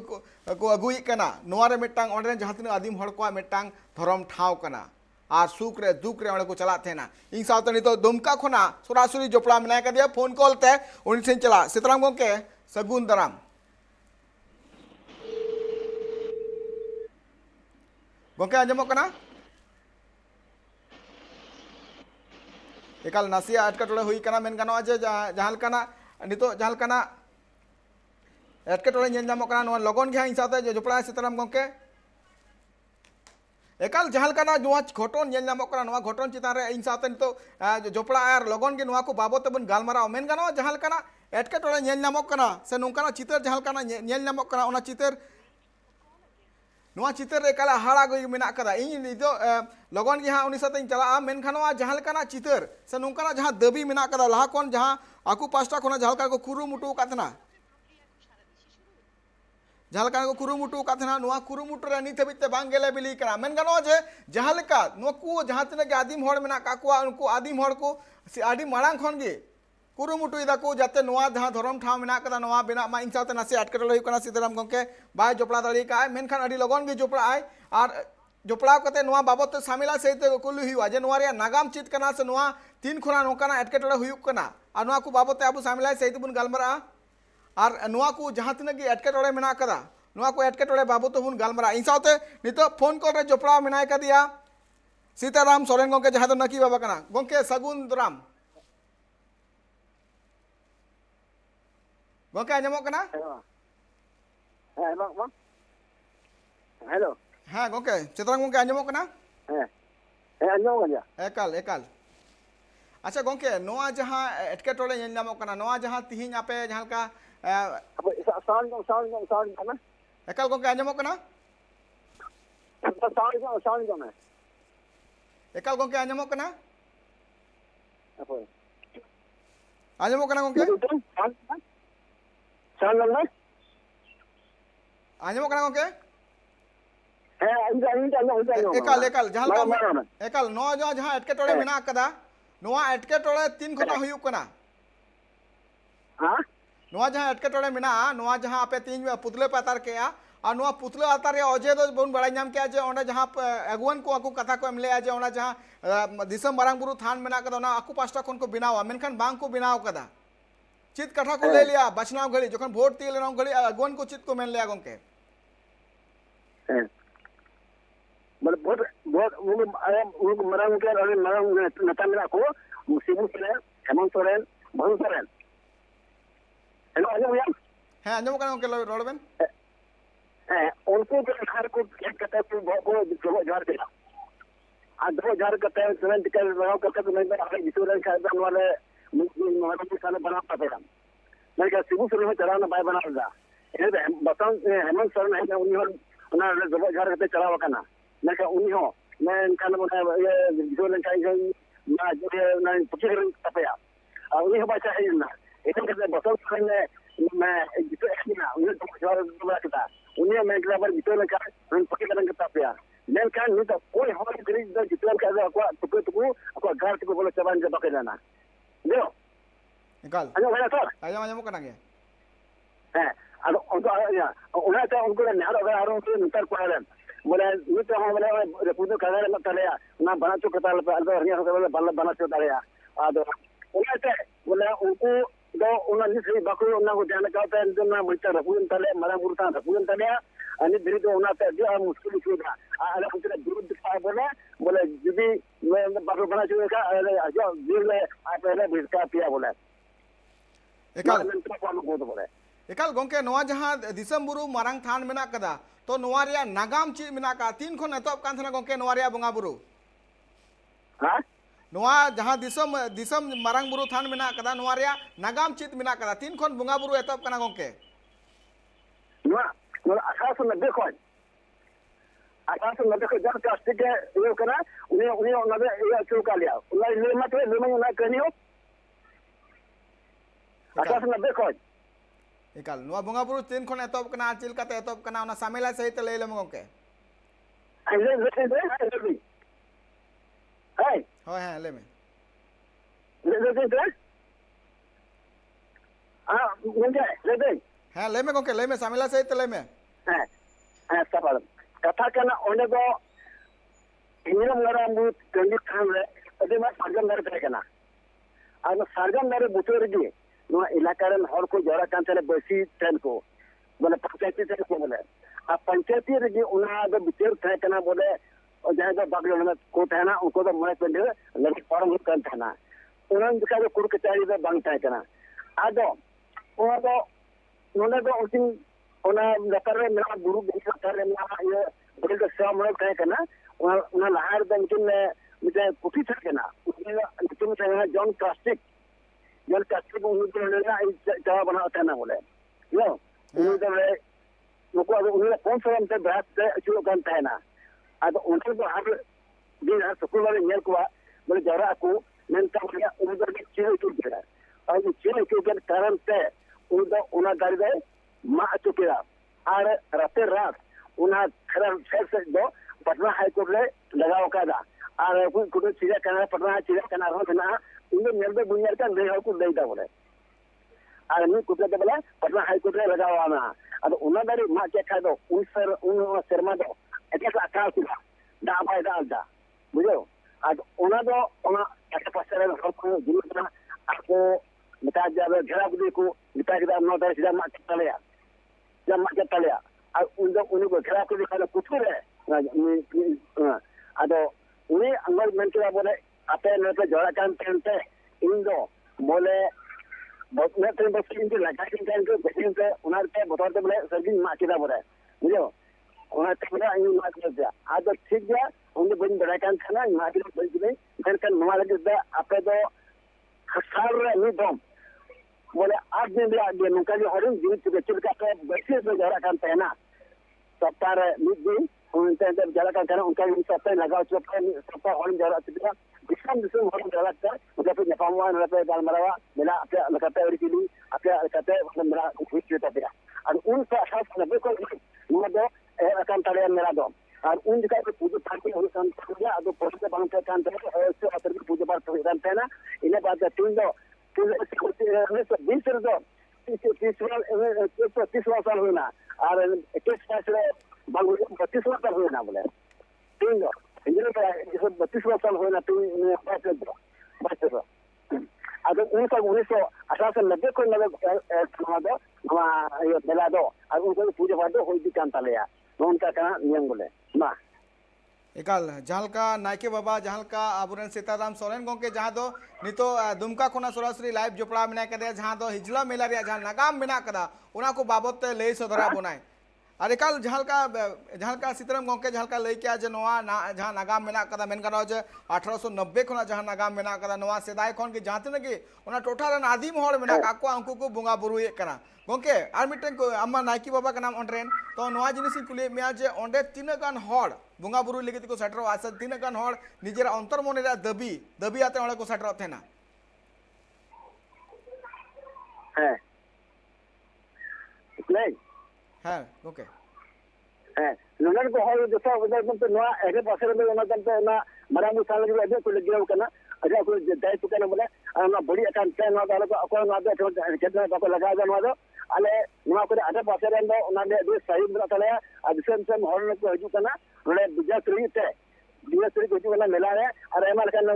को अगुई कना नोआ रे मिटांग ओंडेरन जहां तिन आदिम हड़ को मिटांग धरम ठाव कना और सुख रे दुख रे को चला थे ना इन सावते नितो दुमका खना सरासरी जोपड़ा मेना कदिया फोन कॉल ते उन से चला सीताराम गोंके सगुन दाराम गोंके आंजमो कना एकाल नासिया अटकटोड़े हुई कना मेन गानो जे जहां कना नितो जहां कना अटकटोड़े नेल नामो कना लगन गे इन सावते जोपड़ा सीताराम गोंके एकाल जहां कना नोआ घटन नेल नामो कना नोआ घटन चितान रे इन सावते नितो जोपड़ा आर लगन गे नोआ को बाबत बन गालमारा मेन गानो जहां कना अटकटोड़े नेल नामो कना से नोंकाना चितर जहां कना नेल नामो कना ओना चितर नोआ चितर रे काला हाड़ा गई मेना कदा इन नितो लगन गे हां उनी साथे चला मेनखान जहां कना चितर से नोंकाना जहां दबी मेना कदा लहा कोन जहां आकु पास्टा कोना जहां का को कुरुमुटु कातना जहाँ को कुरुमुटु का कुरुमुटु रे नित हबिते बांग गेले बिली कना मेन गानो जे जहाँ लेका नुकु जहाँ तिना आदिम हड़ मेना काकुआ उनको आदिम हड़ को आदि मारांग खन गे कुरुमुटु इदा को जाते नोआ जहाँ धरम ठाव मेना कदा नोआ बेना मा इन साथे नासे अटकेटले हुई कना सीताराम गंके बाय जोपड़ा दाड़ी का मेनखान अडी लगन गे जोपड़ा आय और जोपड़ाव कते नोआ बाबत ते सामिला सहित कुली हुआ जे नोआ रे नागाम चित कना से नोआ तीन खुना नोकाना अटकेटले हुई कना और नोआ को बाबत ते अबु सामिला सहित बुन गलमरा और नोआ को जहाँ तिना गे अटकेटले मेना कदा नोआ को अटकेटले बाबत बुन गलमरा इन साथे नितो फोन कॉल रे जोपड़ा मेना का दिया सीताराम सोरेन गंके जहाँ तो नकी बाबा कना गंके सगुन राम गंके आंजमो कना हेलो हाँ गंके सीताराम गंके आंजमो कना एकाल एकाल अच्छा गंके नोआ जहाँ एटकेटोड़े नेल नामो कना नोआ जहाँ तिहिन आपे जहाँ का एकाल गंके आंजमो कना एकाल गंके आंजमो कना आंजमो कना गंके आंजमो कना गंके एकाल एकाल जहाँ का एकाल नो जो जहाँ एटकेटोड़े मेना कदा नोआ एटकेटोड़े तीन खुना हुयुक कना नोआ जहाँ एटकेटोड़े मेना नोआ जहाँ आपे तीन पुतले पे अतार के और नोआ पुतले अतार रे अजे दो बन बड़ा नाम के जे ओंडे जहाँ अगुवन को आकु कथा को एमले जे ओंडे जहाँ दिसम मारांग बुरु थान मेना कदा ना आकु पास्टा कोन को बिनावा मेनखान बांग को बिनाव कदा चित कथा को ले लिया बचनाव घड़ी जखन वोट ती लेना घड़ी अगुवन को चित को मेन लिया गंके मतलब बहुत बहुत वो मरांग के और मरांग नेता मेरा को शिबू सोरेन हेमंत सोरेन भनु सोरेन हेलो आजम यार है आंजम कना गंके रोडबेन उनको के खार को एक कथा को बहुत जार दिला आ 2000 कथा तुरंत कर रहा कथा तो नहीं आगे जिसोरन का वाले मारा के साले बना पाते हम मैं क्या शिबू सोरेन चलाना बाय बना दा ये बसंत हेमंत सोरेन है उन्हीं ना 2000 कथा चलावा कना मैं क्या उन्हीं हो मैं इनका ना ये जिसोरन का ना जो ना पचीर तपया और उन्हीं बात है ना इधर के बसंत सोरेन ने मैं जितो एक्सना उन्हें 2000 बना था उन्हें मैं एक बार जितो लगा उन पक्के करन के तपया मैं क्या नहीं तो कोई हमारे गरीब दा जितो का को तुको को घर को बोले चबान के पके जाना दो निकाल अरे वाला सर आंजम कना गे है और उनको या उन्हें तो उनको ने अगर आरो के नितर कोरन बोले ये तो हम बोले पूजो कदर मत तलेया ना बना चुक कताल पे अलग हरिया बोले बल्ला बना चुक तलेया आ दो उन्हें तो बोले उनको दो उन्हें निसरी बकरो उन्हें को जाने का है ना मिलता रपून तले मरा मुरता रपून तले अनि धीरे तो उन्हें तो जो मुश्किल होगा अरे उनके दूर दिखा बोले जब मैं बकरो बना चुके का जो जीव ले आप पहले भिड़का पिया बोले एकाल गंके नोआ जहाँ दिसम बुरु मारांग थान मेना कदा तो नोआ रिया नागाम ची मेना का तीन खन एतब कान थना गंके नोआ रिया बंगा बुरु हां नोआ जहाँ दिसम दिसम मारांग बुरु थान मेना कदा नोआ रिया नागाम चित मेना कदा तीन खन बंगा बुरु एतब कना गंके नोआ नोआ 1890 खन 1890 को जब कास्टिक के ये करा उन्हें उन्हें ये चुका लिया उन्हें ले मत ले मैं ना कहनी हो 1890 खन एकाल नोआ बंगा बुरु तीन खन एतब कना चिल कते एतब कना ओना सामेला सहित ले लेम गंके हाय हां ले में ले हां गंके हाँ ले में गंके ले में सामेला सहित ले में हां सब कथा करना ओने को इन्हें मरा मुत कंडी थान रे अदे मा सार्गम दारे तय करना आ सार्गम दारे बुतोर गे नो इलाका रे हर को जरा कान तले बसी तन को बोले पंचायती तन को बोले आ पंचायती रे गे उना दो बितेर तय करना बोले और जहां दो बागलो में को थाना उनको तो मैं पेंडे लगे फॉर्म कर थाना उन्होंने दिखा जो कुड़ कचहरी दे बंग तय करना आ दो वो तो उन्होंने तो उसी उन्हें लकर में मेरा गुरु देखा कर मेरा ये बड़े का शाम में तय करना उन्हें लहार बैंकिंग में मुझे कुछ था करना उसमें तुम चाहे जॉन कास्टिक को उनको लेना जवाब बना था ना बोले यो उन्होंने उनको अब उन्हें कौन सा हमसे बहस से शुरू करता है ना अब उनके तो हर दिन हर स्कूल वाले मेल को बोले जरा को मेंटा बोले उधर के चीज टूट गया और ये चीज के कारण से उधर उन्हें गाड़ी दे मा चुकेगा और राते रात उना खराब से दो पटना हाई कोर्ट ले लगाव कादा और कुछ चिड़िया खाना पटना चिड़िया खाना होना इन नेल दे बुनियाद का ले हो को दे दा बोले और मी कुछ दे बोले पटना हाई कोर्ट ले लगाव आना अब उना दारी मा के खा दो उन शर्मा दो एके का अकाल किला दा भाई दा बुझो आज उना दो उना एक पासे रे को जितना आपको मिटा जावे घेरा बुदी को मिटा के नो दारी सीधा मा के तलेया जब मा के तलेया और उन को घेरा को दिखा कुछ रे अदो उनी अंगल मेन के बोले आपे नेते जोड़ा कान तेंते इन दो बोले बहुत नेते बस इन के लगा के को बेसिन पे उनार पे बतौर ते बोले सर्विस मा केदा बोले बुझो उना तबरा इन मा के दिया आज ठीक गया उन बन बड़ा कान खाना मा के बोल दिले मेन का नवा लगे दा आपे दो खसार रे नी दम बोले आज दिन दिया दे नुका जो हरिन जीवित के चिर का पे बेसिन पे जोड़ा कान पे ना सप्ताह मिड दिन उनते जला का करना उनका भी सप्ताह लगा सप्ताह और जला चित्रा दिसम और जला कर उनका पे नेपालवान रहे दाल मरावा मिला अपने लगाते और की अपने लगाते मतलब मेरा खुश होता था और उन पे खास नबे को मदो अकाउंट ताले मेरा दो और उन जगह पे पूजा पार्टी और संस्कृतिया अब पोस्ट बन के काम करे और उससे अतर की पूजा पाठ करते हैं ना इन्हें बात तीन दो पूजा से 20 दो 30 साल हुआ और 21 साल बांग्लादेश 32 साल हुए ना बोले तीन दो इंजीनियर पे 32 साल हुए ना तीन बात दो अगर 1990 को नवे दो ये बेला दो और उनको पूजा पाठ हो दी कान तालेया उनका का नियम बोले मा एकाल जहालका नायके बाबा जहालका आबुरेन सीताराम सोरेन गोंके जहां दो नितो दुमका कोना सरासरी लाइव जोपड़ा मेना कदे जहां दो हिजला मेला रे जहां नागाम मेना कदा उना को बाबत ते लई सदरा बनाय और एकाल जहालका सीताराम गोंके जहालका लई के जे नोआ जहां नागाम मेना कदा मेन गनो जे 1890 खोना जहां नागाम मेना कदा नोआ सेदाय खोन के जहां तने के उना टोठा रन आदिम होड़ मेना का को अंकु को बुंगा बुरुए कना गोंके आर मिटन को अम्मा नायकी बाबा का नाम ऑनरेन तो नोआ जिनिस कुली मिया जे ओंडे तीन गान होड़ बुंगा बुरु लगे को सेटर आस तीन गान होड़ निजेर अंतर मन रे दबी आते ओंडे को सेटर थेना है नहीं हां ओके है नगर को हो जैसा उधर तो नवा एके पासे में ओना तंते ना मरामु साल के अदे को लगियो कना अजा को दाय तो कना बोले ना बड़ी अकान पे ना दाल को को ना दे केतना बाको लगा जानो दो अले नवा को अदे पासे रे दो ना दे सही बरा तले अदिसन से हॉल को हजू कना रोले बिजा त्रि ते बिजा को हजू कना मेला रे और एमल कना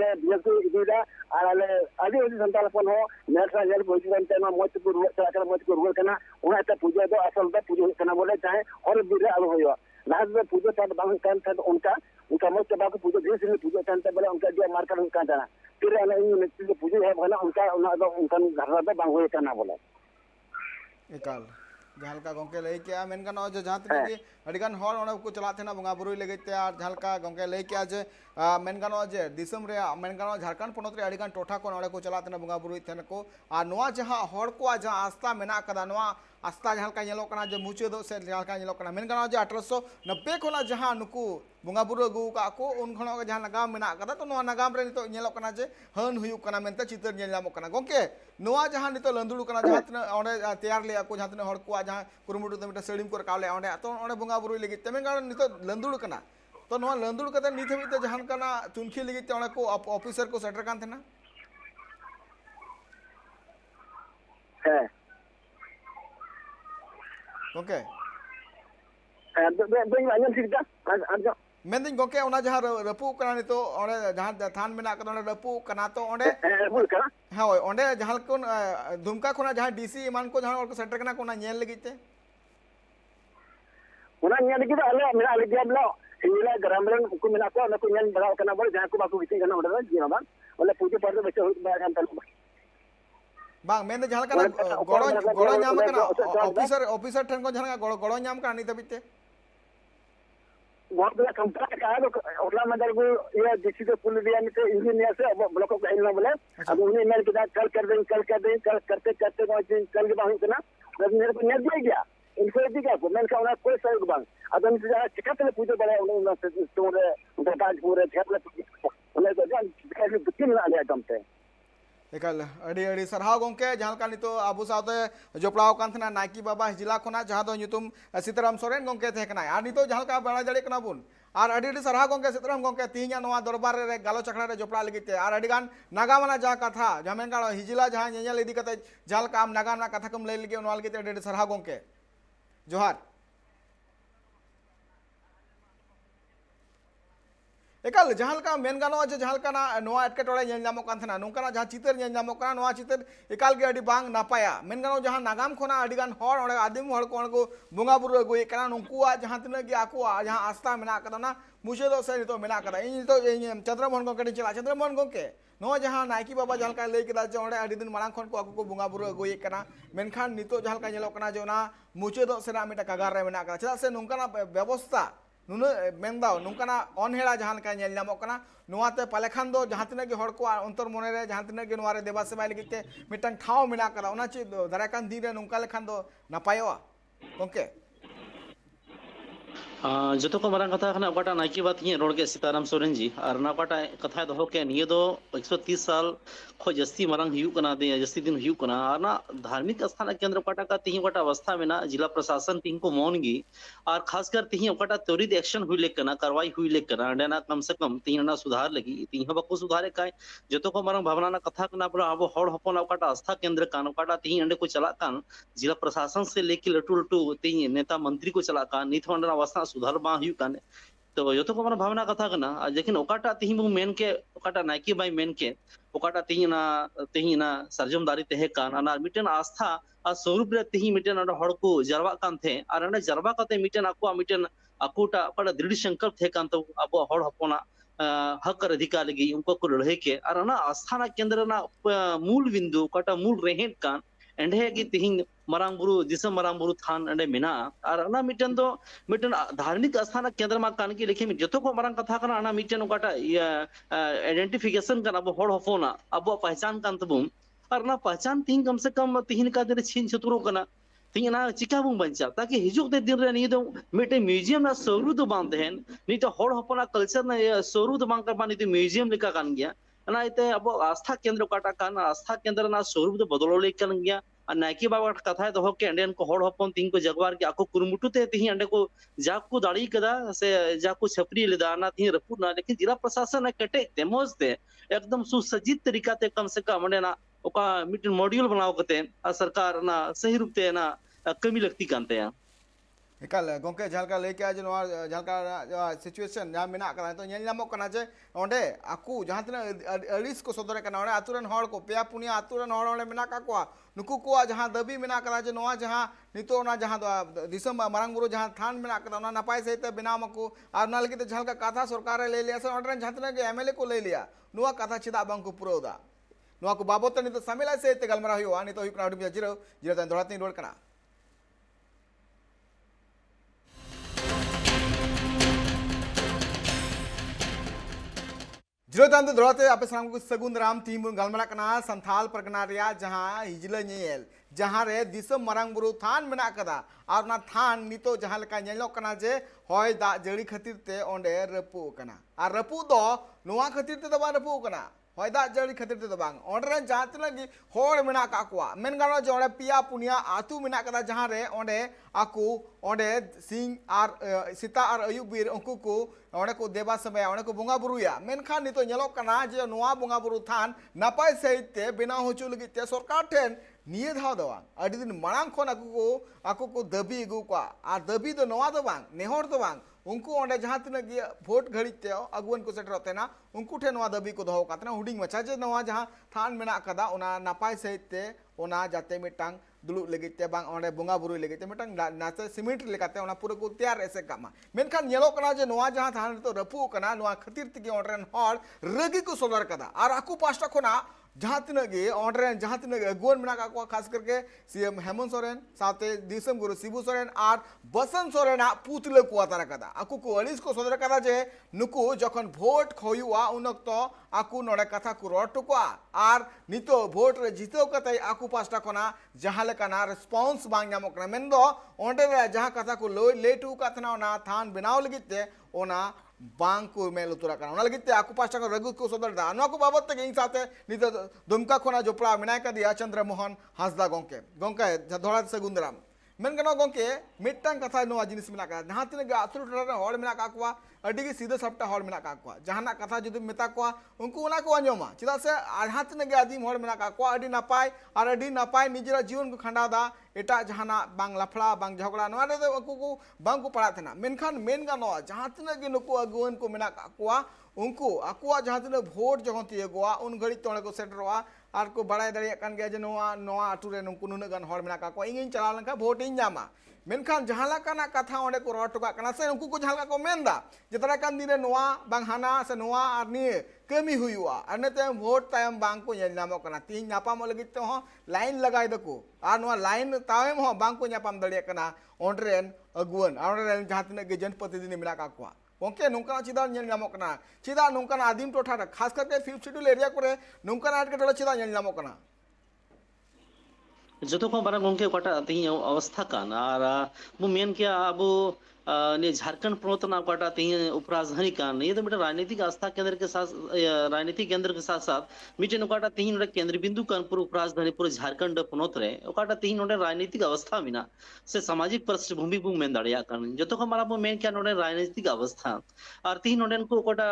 ये बिजा इदीदा और अले आदि होजी संताल पन हो नेसा जेल को हजू कना मोच को रुवा कना उना त पूजा दो असल द पूजा कना बोले चाहे और बिरा अब होयो लाज में पूजा पाठ बांग कान था उनका मोच बाको पूजा देश में पूजा कान था बोले उनका जो मार्केट उनका था फिर अले इन पूजा है बोला उनका घर दा बांग होय कना बोले एकाल जहालका गोंके लई के मेन गनो जे जहां तने के अडिगान हॉल ओना को चला थेना बुंगा बुरुई लगे ते और जहालका गोंके लई के जे मेन गनो जे दिसम रे मेन गनो झारखंड पोनत रे अडिगान टोठा को ओना को चला थेना बुंगा बुरुई थेन को आ नोआ जहां हॉल को जहां आस्था मेना कदा नोआ आस्था जहालका नेलो कना जे मुचे दो से जहालका नेलो कना मेन गनो जे 1890 खोना जहां नुकु बुंगा बुरु गु का को उन खनो जहां नगाम मेना कदा तो नोआ नगाम रे नितो नेलो कना जे हन हुयु कना मेनते चितर नेल नामो कना गोंके नोआ जहां नितो लंदुडु कना जहां तने ओंडे तैयार ले को जहां तने हॉल को जहां कुरुमुटु तमेटा सड़ीम को कावले ओंडे तो ओंडे बुंगा बुरुई लगी तमेन गनो नितो लंदुडु कना तो नोआ लंदुडु कते नित हबी ते जहां कना तुनखी लगी ते ओंडे को ऑफिसर को सेटर कान थेना है ओके बे आंजम सिकता आंजम मेंदिन गोके ओना जहां रपु कना नितो ओंडे जहां थान मेना कदा ओंडे रपु कना तो ओंडे बोल कना हां ओंडे जहां को दुमका खोना जहां डीसी ईमान को जहां को सेटर कना कोना नेल लगिते उना नेल लगी अले मेरा अलग दिया हिला ग्रामरन को मेना को ना को नेल बड़ा कना बोले जहां को बाको बिती कना ओंडे जी बाबा बोले पूजे पर तो बेचे होत बा कान तल बांग मेन जहां कना गोड़ो नाम कना ऑफिसर ठन को जहां गोड़ो नाम कना नि तबिते बहुत बड़ा कंपनी का है ओला मंडल को ये डीसी को पुल दिया नहीं तो इंजीनियर से ब्लॉक को कहना बोले अब उन्हें मेल के कल कर दें करते कल के बाद ना मेरे को नहीं दिया गया इनको दिया को मैंने कहा कोई सहयोग बांग अब हम जरा चिकट ले पूछे बड़े उन्होंने तोरे उनका ताज पूरे छत ले उन्हें तो जान कैसे बुकिंग ना लिया कम पे एकाल अड़ी अड़ी सरहाव गोंके जहां का नितो आबू साथे जोपड़ाव कान थना नायकी बाबा जिला खोना जहां दो ᱧᱩᱛᱩᱢ सीताराम सोरेन गोंके थे कना आर नितो जहां का बड़ा जड़ी कना बुन आर अड़ी अड़ी सरहाव गोंके सीताराम गोंके तीना नवा दरबार रे गालो चखड़ा रे जोपड़ा लगिते आर अड़ी गान नागामना जहां कथा जमेन का हिजिला जहां नेनेल इदी कते जहां का आम नागामना कथा कम लई लगे ओनवा लगिते अड़ी अड़ी सरहाव गोंके जोहार एकाल जहां का मेन गानो जहां का नवा एटकेटोड़े नामो कान थना नोंकाना जहां चितर नामो काना नवा चितर एकाल के अड़ी बांग नापाया मेन गानो जहां नागाम खोना अड़ी गान हर ओंडे आदिम हर को बोंगा बुरु अगुए काना नुकुआ जहां तिना के आकुआ जहां आस्था मेना कदा ना मुशेदो से नितो मेना कदा इन तो चंद्रमोहन गोंके चला चंद्रमोहन गोंके नो जहां नायकी बाबा जहां का लई केदा जे ओंडे अड़ी दिन मारांग खन को आकु को बोंगा बुरु अगुए काना मेनखान नितो जहां का नेलो काना जे ओना मुशेदो से ना मिटा कागार रे मेना कदा चला से नोंकाना व्यवस्था नुन मेनदाव नोंकाना अनहेड़ा जहां का नेल नामो काना नुआते पालेखान दो जहां तिना के हड़ को अंतर मने रे जहां तिना के नुआ रे देबा सेवा लगिते मिटन ठाव मेना कदा ओना चे दाराकान दिन रे नोंका लेखान दो नापायोआ गोंके जो को मारंग कथा खाना ओकाटा नायकी बात ही रोड के सीताराम सोरेन जी और ना ओकाटा कथा दो के निये दो 130 साल खो जस्ती मारंग हुयु कना दे जस्ती दिन हुयु कना और ना धार्मिक स्थान केंद्र ओकाटा का तिही ओकाटा अवस्था में ना जिला प्रशासन तिही को मौनगी और खासकर तिही ओकाटा त्वरित एक्शन हुई लेक कना कार्रवाई हुई लेक कना अंडे ना कम से कम तिही ना सुधार लगी तिही बको सुधारे काय जो को मारंग भावना ना कथा कना पर अब हड़ हपन ओकाटा आस्था केंद्र कान ओकाटा तिही अंडे को चला कान जिला प्रशासन से लेके लटू लटू तिही नेता मंत्री को चला कान निथ अंडे अवस्था सुधार बा हुई काने तो जो को भावना कथा कना लेकिन ओकाटा तिही बु मेन के ओकाटा नायकी बाई मेन के ओकाटा तिही ना सरजम दारी तहे कान अना मिटन आस्था आ स्वरूप रे तिही मिटन अड हड़ को जरवा कान थे और अने जरवा कते मिटन अकुटा ओकाटा दृढ़ संकल्प थे कान तो अब हड़ हपना हक अधिकार लगी उनको को लड़े के और अना आस्था केंद्र ना मूल बिंदु ओकाटा मूल रेहेट कान एंडे की तिही मरांग बुरु दिसम मरांग बुरु थान एंडे मेना और अना मिटन दो मिटन धार्मिक स्थान केंद्र मा कान की लेकिन जतो को मरांग कथा कना अना मिटन ओकाटा आइडेंटिफिकेशन कना अब हड़ हफोना अब पहचान कान तबुम और ना पहचान तिही कम से कम तिही का दे छिन छतुरो कना तिही ना चिका बुम बंचा ताकि हिजुक दे दिन रे नि दो मिटे म्यूजियम ना स्वरूप दो बांध देन नि तो हड़ हफोना कल्चर ना स्वरूप बांग कर बानी तो म्यूजियम लिका कान गया ना इते अब आस्था केंद्र ओकाटा कान आस्था केंद्र ना स्वरूप दो बदलो ले कान गया नायकी बाबा कथा दो के अंडेन को हड़ हपन तिही को जगवार के आको कुरमुटुते तिही अंडे को जाक को दाड़ी कदा से जाक को छपरी लेदा ना तिही रपु ना लेकिन जिला प्रशासन ने कटे तेमोज दे एकदम सुसज्जित तरीका ते कम से कम अंडे ना ओका मिटन मॉड्यूल बनाओ कते सरकार ना सही रूप ते ना कमी लगती कानते हैं एकाल गोंके झालका लेके आज नवा झालका सिचुएशन जहां मेना कना तो नेल नामो कना जे ओंडे आकु जहां तना अड़िस को सदरे कना ओंडे आतुरन हड़ को पेया पुनिया आतुरन हड़ ओंडे मेना का को नुकु को जहां दबी मेना कना जे नवा जहां नितो ना जहां दिसम मारंग बुरु जहां थान मेना कना ओना नपाय सहित बिना मको आर ना लगिते झालका कथा सरकार ले लिया से ओंडे जहां तना के एमएलए को ले लिया नुवा कथा चिदा बांग को पुरोदा नुवा को बाबत नितो समिला सहित गलमरा हुआ नितो हुकना उडी जिरो जिरो दोड़ाती रोड कना जिरो तांदो दौड़ते आप सामने को सगुन राम तीन गलमरा कना संथाल परगना रिया जहां हिजला नेल जहां रे दिसम मारंग बुरु थान मेना कदा और ना थान नितो जहां लेका नेलो कना जे होय दा जड़ी खातिर ते ओंडे रपु कना और रपु दो नुवा खातिर ते दबा रपु कना होय दा जड़ी खातिर ते दबांग ओंडे जहां तनगी होड़ मेना का कुआ मेन गानो जे ओंडे पिया पुनिया आतु मेना कदा जहां रे ओंडे आकु ओंडे सिंह और सीता और अयुबीर उनको को ओंडे को देवा समय ओंडे को बोंगा बुरुया मेनखान नितो नेलो कना जे नुआ बोंगा बुरु थान नापाय सहित ते बिना होचु लगी ते सरकार ठेन निये धाव दो अड़ी दिन मांग खन आकु को दबी अगू को और दबी दो नवा दो बांग नेहर दो बांग उनको ओंडे जहां तिना गे भोट घड़ी ते अगुवन को सेटर ना उनको ठे नवा दबी को दो कातना हुडिंग मचा जे नवा जहां थान मेना कदा ओना नापाय सहित ते ओना जाते मिटांग दुलुक लगिते बांग ओंडे बोंगा बुरु लगिते मिटांग नाते सीमेंट लेकाते ओना पूरा को तैयार ऐसे कामा मेनखान नेलो कना जे नवा जहां थान तो रपु कना नवा खातिर तिगे ओंडरेन हड़ रगी को सदर कदा और आकु पास्टा खोना जहां तिनगे ओंडरेन जहां तिनगे अगुवन मेना का खास करके सीएम हेमंत सोरेन साथे दिसम गुरु शिबू सोरेन और बसंत सोरेन पुतले को तारा कदा आकु को अलिस को सदर कदा जे नुकु जखन भोट खोयुआ उनक तो आकु नोडे कथा को रटुआ और नितो भोट रे जितो कतै आकु पास्टा कोना जहां लेकाना रिस्पांस बांग नामो कना मेन दो ओंडे रे जहां कथा को लेटू कथना ना थान बनाव लगिते ओना बांग को मेल उतरा करना ओना लगित ते आकु पास्टा को रघु को सदर दा नो को बाबत ते इन साथे नित दुमका खोना जोपड़ा मिनाय का दिया चंद्रमोहन हांसदा गोंके गोंके धोड़ा सगुंदराम मेन गनो गोंके मिटटांग कथा नो जिनिस मिना का जहां तिने गे आतुर टोरा हॉल मिना का कुआ अडी गे सीधा सप्ता हॉल मिना का कुआ जहाना कथा जुदि मेता कुआ उनको उना को अंजोमा चिदा से जहां तिने गे आदिम हॉल मिना का कुआ अडी नापाय और अडी नापाय निजरा जीवन को खंडादा एटा जहाना बांग लफड़ा बांग झगड़ा नोआ रे उनको को बांग को पड़ा थना मेनखान मेन गनो जहां तिने गे नुको अगुवन को मिना का कुआ उनको आकुआ जहां तिने वोट जखन तियगोआ उन घड़ी तोड़े को सेटरोआ और को बड़ाई दाड़े कान गया जे नोआ आटू रे नुको नुना गान हॉल मिना का कुआ इंगिन चला लंका वोट इन जामा मेनखान जहां लाकाना कथा ओंडे को रोड टोका कना से उनको को जहां को मेनदा जतरा कान दिन नोआ बांग हाना से नोआ आर निये कमी हुआ अनते वोट तायम बांग को नेल नामो कना तीन नापाम लगित तो लाइन लगाय दको आ नोआ लाइन तायम हो बांग को नापाम दड़े कना ओंड्रेन अगुवन ओंड्रेन जहां तिने गे जनपति दिन मिला का कुआ ओके नोंका चिदा नेल नामो कना चिदा नोंका आदिम टोठा रे खास करके फिफ्थ शेड्यूल एरिया करे नोंका आट के चिदा नेल नामो कना जो को बारा गोंके कोटा ती अवस्था कान और मु मेन के अब ने झारखंड प्रवतन कोटा ती उपराजधानी कान ये तो बेटा राजनीतिक आस्था केंद्र के साथ राजनीतिक केंद्र के साथ साथ मिटे कोटा तीन केंद्र बिंदु कान पूरा उपराजधानी पूरा झारखंड पनोत रे कोटा तीन नोडे राजनीतिक अवस्था मिना से सामाजिक पृष्ठभूमि बु मेन दाड़िया कान जो को मारा मेन क्या नोडे राजनीतिक अवस्था और तीन नोडन को कोटा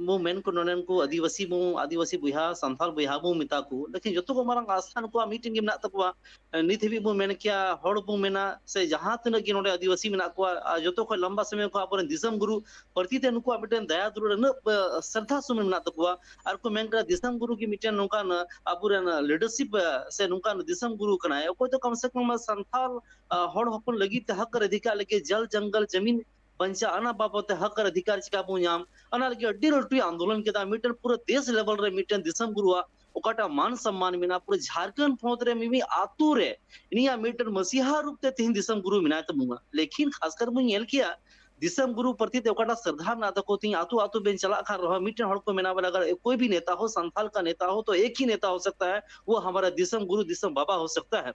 मु मेन को नोडन को आदिवासी बुहा संथाल बुहा बु मिता को लेकिन जो को मारा आस्थान को मीटिंग में ना तकवा नित भी बु मेन क्या हड़ बु मेना से जहां तने कि नोडे आदिवासी मेना को जो को लंबा समय को अपन दिसम गुरु प्रति ते नुको मिटन दया दुर न श्रद्धा सुमन मेना तकवा और को मेन दिसम गुरु की मिटन नुका न अबुरन लीडरशिप से नुका दिसम गुरु कना कोई तो कम से कम संथाल हड़ हपन लगी ते हक अधिकार लेके जल जंगल जमीन बंचा अना बाबते हक अधिकार चिका बु नाम अना लगे अड्डी लट्टी आंदोलन के दा मिटन पूरा देश लेवल रे मिटन दिसम गुरुआ ओकाटा मान सम्मान मिना पूरे झारखंड फोत रे मिमी आतु रे इनिया मीटर मसीहा रूप ते तीन दिसम गुरु मिना तमुगा लेकिन खासकर मु नेल किया दिसम गुरु प्रति ते ओकाटा श्रद्धा ना तको ती आतु आतु बेन चला खा रहा मीटर हड़ को मिना वाला अगर कोई भी नेता हो संथाल का नेता हो तो एक ही नेता हो सकता है वो हमारा दिसम गुरु दिसम बाबा हो सकता है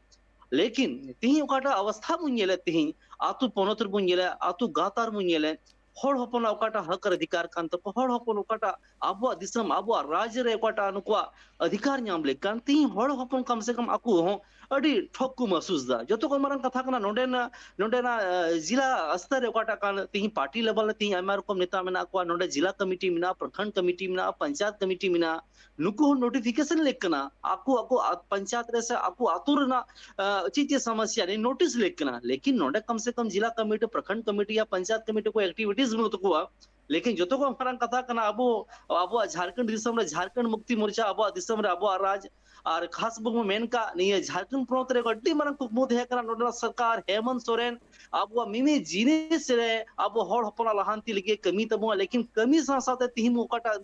लेकिन ती ओकाटा अवस्था मु नेले ती आतु पनोतर मु नेले आतु गातार मु नेले हड़ हपन ओकाटा हक अधिकार कान तो हड़ हपन ओकाटा आबो दिसम आबो राज्य रे ओकाटा अनुकुआ अधिकार नाम ले कान ती हड़ हपन कम से कम आकु हो अडी ठक्कु महसूस दा जो तो को मारन कथा कना नोडेना जिला स्तर ओकाटा कान ती पार्टी लेवल ती आमा रकम नेता मेना को नोडे जिला कमिटी मेना प्रखंड कमिटी मेना पंचायत कमिटी मेना नुको नोटिफिकेशन लेकना आकु पंचायत रे से आकु आतुर ना चीज समस्या ने नोटिस लेकना लेकिन नोडे कम से कम जिला कमिटी प्रखंड कमिटी या पंचायत कमिटी को एक्टिविटीज बनो तो लेकिन जो तो को हमारा कथा कना अबो झारखंड दिसम रे झारखंड मुक्ति मोर्चा अबो दिसम रे अबो राज और खास बगु मेन का नहीं झारखंड प्रवत रे अड्डी मारन कुकमु थे कना नोडा सरकार हेमंत सोरेन अबो मिमी जिनिस रे अबो हड़ हपना लहांती लगे कमी तबो लेकिन कमी सा साथे तिहिम ओकाटा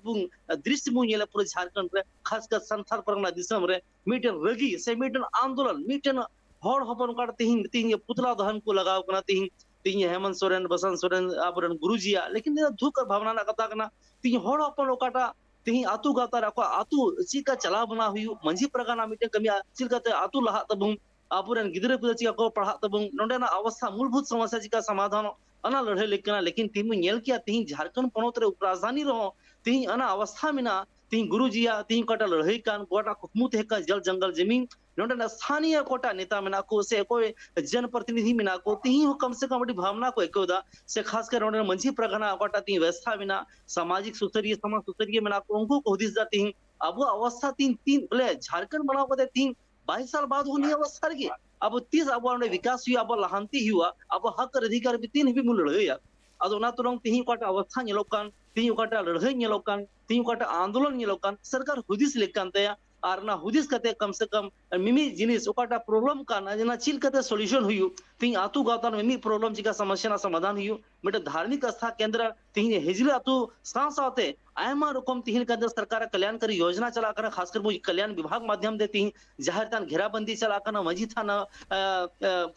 दृश्य मु नेला पूरे झारखंड रे खास कर संथाल परगना दिसम रे मीटन रगी से मीटन आंदोलन मीटन हड़ हपन का तिहिम पुतला दहन को लगाव कना तिहिम हेमंत सोरेन बसंत सोरेन आबरन गुरुजिया लेकिन दुख भावना ना कथा कना ती हड़ अपन ओकाटा ती आतु गाता रखो आतु चिका चला बना हुई मंझी प्रगाना मिटे कमी चिलकाते आतु लहा तबुं आबरन गिदरे पुदा चिका को पढ़ा तबुं नोडेना अवस्था मूलभूत समस्या चिका समाधान अना लड़े लेकिन लेकिन ती नेल किया ती झारखंड पनोत रे उपराजधानी रहो ती अना अवस्था मिना ती गुरुजिया ती कोटा लड़ई कान कोटा कुकमु थे का जल जंगल जमीन नोडना स्थानीय कोटा नेता मिना को से कोई जनप्रतिनिधि मिना को ती कम से कम भावना को एकोदा से खासकर नोडना मंझी प्रगना कोटा ती व्यवस्था मिना सामाजिक सुतरिय समाज सुतरिय मिना को उनको कोदिस जाती अब अवस्था तीन बोले झारखंड बनाओ को 22 साल बाद होनी अवस्था रे अब 30 अब विकास हुआ अब लहांती हुआ अब हक अधिकार भी तीन भी मूल लड़या अदो ना तुरंग ती कोटा अवस्था नेलोकान ती कोटा लड़ई नेलोकान ती कोटा आंदोलन नेलोकान सरकार हुदिस लेकान तया और ना हुदिस कते कम से कम मिमी जिनिस ओकाटा प्रॉब्लम का ना चिल कते सॉल्यूशन हुयु ती आतु गातान मिमी प्रॉब्लम चिका समस्या ना समाधान हुयु मेटे धार्मिक आस्था केंद्र ती हेजिल आतु साथे आयमा रकम तीन केंद्र सरकार कल्याणकारी योजना चला कर खासकर वो कल्याण विभाग माध्यम देती जाहिर तान घेराबंदी चला कर मजी थाना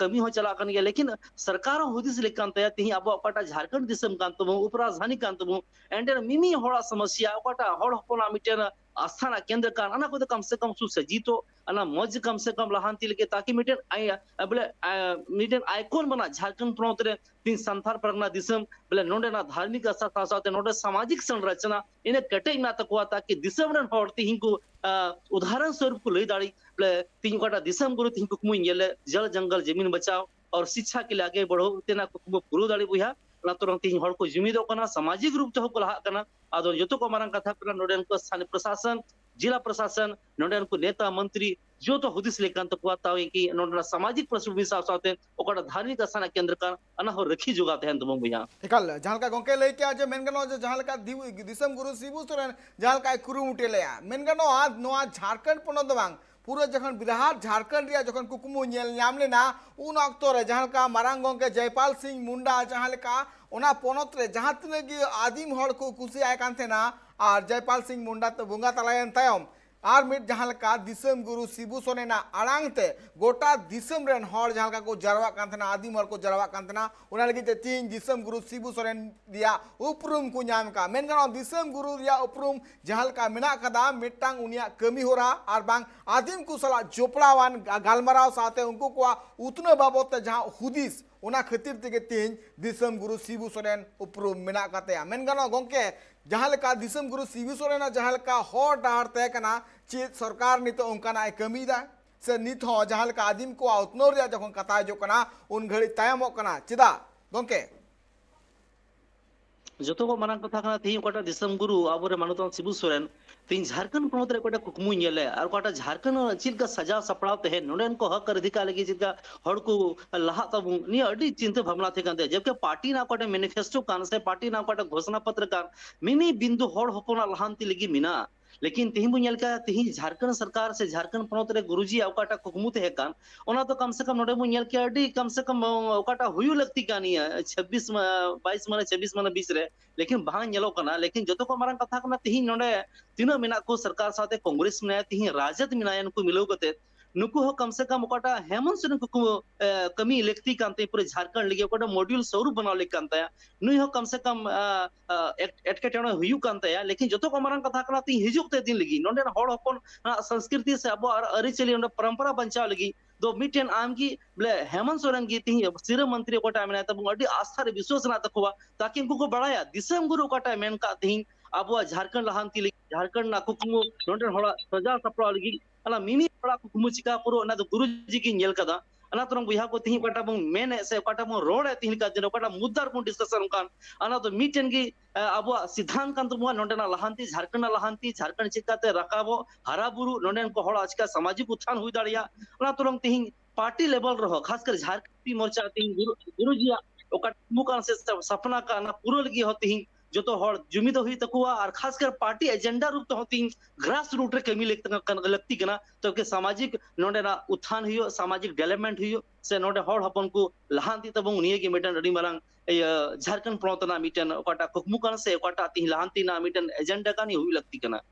कमी हो चला कर लेकिन सरकार हुदिस लेकान तया ती अब ओकाटा झारखंड दिसम कांतबो उपराजधानी कांतबो एंड मिमी होड़ा समस्या ओकाटा होड़ हपना मिटेन आस्थाना केंद्र कान अना को कम से कम सुसज्जितो अना मौज कम से कम लहांती लगे ताकि मिटेन बोले मिटेन आइकॉन बना झारखंड प्रोत रे तीन संथार परगना दिसम बोले नोडे ना धार्मिक आस्था साथे नोडे सामाजिक संरचना इने कटे ना तकवा ताकि दिसम रन होरती हिंको उदाहरण स्वरूप को लई दाड़ी बोले तीन कोटा दिसम गुरु तीन कुकमु येले जल जंगल जमीन बचाओ और शिक्षा के लिए आगे बढ़ो तेना कुकमु पुरु दाड़ी बुया ना तो तीन हड़ को जुमिदो कना सामाजिक रूप ते को लहा कना आदो जतो को मारंग कथा कना नोडेन को स्थानीय प्रशासन जिला प्रशासन नोडेन को नेता मंत्री जो तो हुदिस लेकान तो कुआता है कि नोडना सामाजिक पृष्ठभूमि साथे ओकड़ा धार्मिक स्थान केंद्र का अना हो रखी जुगाते हैं तुम भैया एकाल जहां गोंके लई के आज मेनगनो जहां दिसम गुरु शिबू सोरेन जहां कुरुमुटे लेया मेनगनो आज नोआ झारखंड पोनोत बांग पूरा जखन बिहार झारखंड रिया जखन कुकुमु नेल नाम लेना उन अक्तो रे जहां का मारांग गोंके जयपाल सिंह मुंडा जहां का ओना पोनोत रे जहां तने की आदिम हड़ को कुसी आय कान थेना और जयपाल सिंह मुंडा तो बुंगा तलायन तायम और मिट जहां का दिसम गुरु शिबू सोरेना आड़ांगते गोटा दिसम रेन हड़ जहां का को जरवा कान थेना आदिम हड़ को जरवा कान थेना ओना लगी ते तीन दिसम गुरु शिबू सोरेन दिया उपरुम को नाम का मेनगनो दिसम गुरु दिया उपरुम जहां का मेना कदा मिटांग उनिया कमी होरा और बांग आदिम को सला जोपड़ावान गालमराव साथे उनको को उतने बाबत जहां हुदिस उना खतिर तेगे तीन दिसम गुरु शिबू सोरेन उपरुम मेना काते मेनगनो गोंके जहां का दिसम गुरु शिबू सोरेन जहां का हर डाहर तय कना चेत सरकार नितो उनकाना कमीदा से नित हो जहां का आदिम को उतनोर रिया जखन कथा जो कना उन घड़ी तायमो कना चिदा गोंके जो को मारंग कथा कना थी ओकटा दिसम गुरु आबोरे मानतो शिबू सोरेन तीन झारखंड प्रोत रे कोटा कुकमु येले और कोटा झारखंड चिलका सजा सपड़ाव ते नोडेन को हक अधिकार लगी चिलका हड़ को लहा तबु नि अडी चिंता भावना थे कांदे जबकि पार्टी ना कोटा मैनिफेस्टो कान से पार्टी ना कोटा घोषणा पत्र का मिनी बिंदु हड़ हपोना लहांती लगी मिना लेकिन तिहिं बुन का तिहिं झारखंड सरकार से झारखंड प्रोत रे गुरुजी ओकाटा कुकमु थे कान ओना तो कम से कम नोडे बुन के अडी कम से कम ओकाटा हुयु लगती कानी 26 22 माने 26 माने 20 रे लेकिन बाहर नेलो कना लेकिन जतो को मारंग कथा कना तिहिं नोडे तीनो मिना को सरकार साथे कांग्रेस में तिहिं राजद मिनायन को मिलो कते नुकु हो कम से कम ओकाटा हेमंत सोरेन को कमी लेखती कांते पूरे झारखंड लगे ओकाटा मॉड्यूल स्वरूप बनाव ले कांता नुई हो कम से कम एटकेटणे हुयु कांता लेकिन जतो को मारंग कथा कना ती हिजुक ते दिन लगी नोंडे हड़ हपन संस्कृति से अब अरि चली नोंडे परंपरा बंचाव लगी दो मिटेन आम की बोले हेमंत सोरेन की ती सिर मंत्री ओकाटा मेना तब अडी आस्था रे विश्वास ना तखवा ताकि उनको को बढ़ाया दिसम गुरु ओकाटा मेन का ती अब झारखंड लहांती झारखंड ना कुकुमु नोंडे हड़ा सजा सपड़ा लगी अला मिमी हड़ा कुकुमु चिका पुरो ना तो गुरुजी की नेल कदा अना तो बुहा को तिही ओकाटा बं मेन से ओकाटा बं रोड है तिही का दिन ओकाटा मुद्दार को डिस्कशन कान अना तो मिटेन की अब सिद्धांत कान तो बुहा नोंडे ना लहांती झारखंड चिकाते रकाबो हराबुरु नोंडे को हड़ा आजका सामाजिक उत्थान हुई दाड़िया अना तो तिही पार्टी लेवल रहो खासकर झारखंड मोर्चा तिही गुरुजी ओकाटा मुकान से सपना का ना पूरो लगी होती जो तो हड़ जुमिद हुई तकुआ और खासकर पार्टी एजेंडा रूप तो होती ग्रास रूट रे कमी लगती कना तो के सामाजिक नोडे ना उत्थान हुई सामाजिक डेवलपमेंट हुई से नोडे हड़ हपन को लहांती तब निये के मिटन अडी मारंग झारखंड प्रोत ना मिटन ओकाटा कुकमु कान से ओकाटा ती लहांती ना मिटन एजेंडा का हुई लगती कना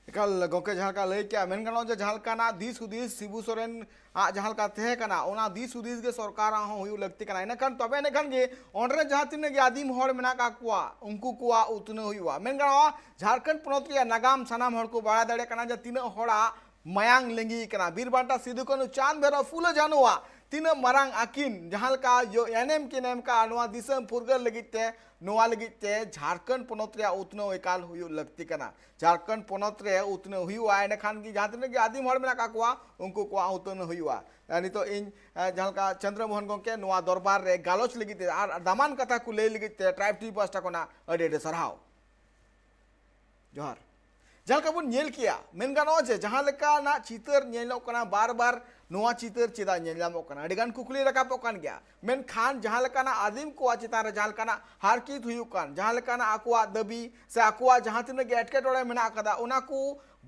एकाल गोंके जहां का लई के मेनगनो जहां का ना दिस हुदिस शिबू सोरेन आ जहां का थे कना ओना दिस हुदिस के सरकार हो हुई लगती कना इनखान तबे इनखान गे ओंडरे जहां तिने गे आदिम हड़ मेना का कुआ उनको कुआ उतने हुआ मेनगनो झारखंड प्रोत रे नागाम सनाम हड़ को बड़ा दड़े कना जे तिने हड़ा मयांग लेंगी कना बीरबांटा सिधु कनु चांद बेरा फूल जानवा तीन मारांग आकिन जहां का जो एनएम के नेम का नवा दिसम फुरगल लगिते नवा लगिते झारखंड पोनोत रे उतनो एकाल हुयु लगती कना झारखंड पोनोत रे उतनो हुयुआ एने खान की जहां तने के आदिम हड़ मेना का कुआ उनको कुआ उतनो हुयुआ यानी तो इन जहां का चंद्रमोहन गोंके नवा दरबार रे गालोच लगिते आर दामान कथा को ले लगिते ट्राइब टी पास्टा कोना अडे सरहाव जोहार जहां का बुन नेल किया मेन गानो जे जहां लेका ना चितर नेलो कना बार बार नोआ चितर चेदा नेलामो कना अडिगान कुकली रकापो कान गया मेन खान जहां लेका ना आदिम को चितार जहां लेका ना हारकीत हुयु कान जहां लेका ना आकुआ दबी से आकुआ जहां तिने के एटकेटोड़े मेना कदा उना को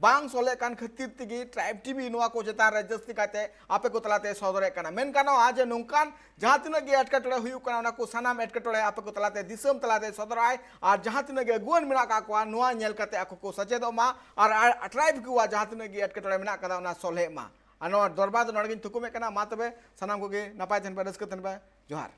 बांग सोले कान खतिर तिगी ट्राइब टीवी नोआ को चितार जस्ती काते आपे को तलाते सदरे कना मेन कानो आज नोंकान जहां तिने के एटकेटोड़े हुयु कना उना को सनाम एटकेटोड़े आपे को तलाते दिसम तलाते सदराय और जहां तिने के गुण मेना का को नोआ नेल काते आको को सचेदो मा और ट्राइब को जहां तिने के एटकेटोड़े मेना कदा उना सोले मा अनो दरबार नड़गिन थुकुमे कना मा तबे सनाम को गे नपाय थन बे रस्क थन बे जोहार।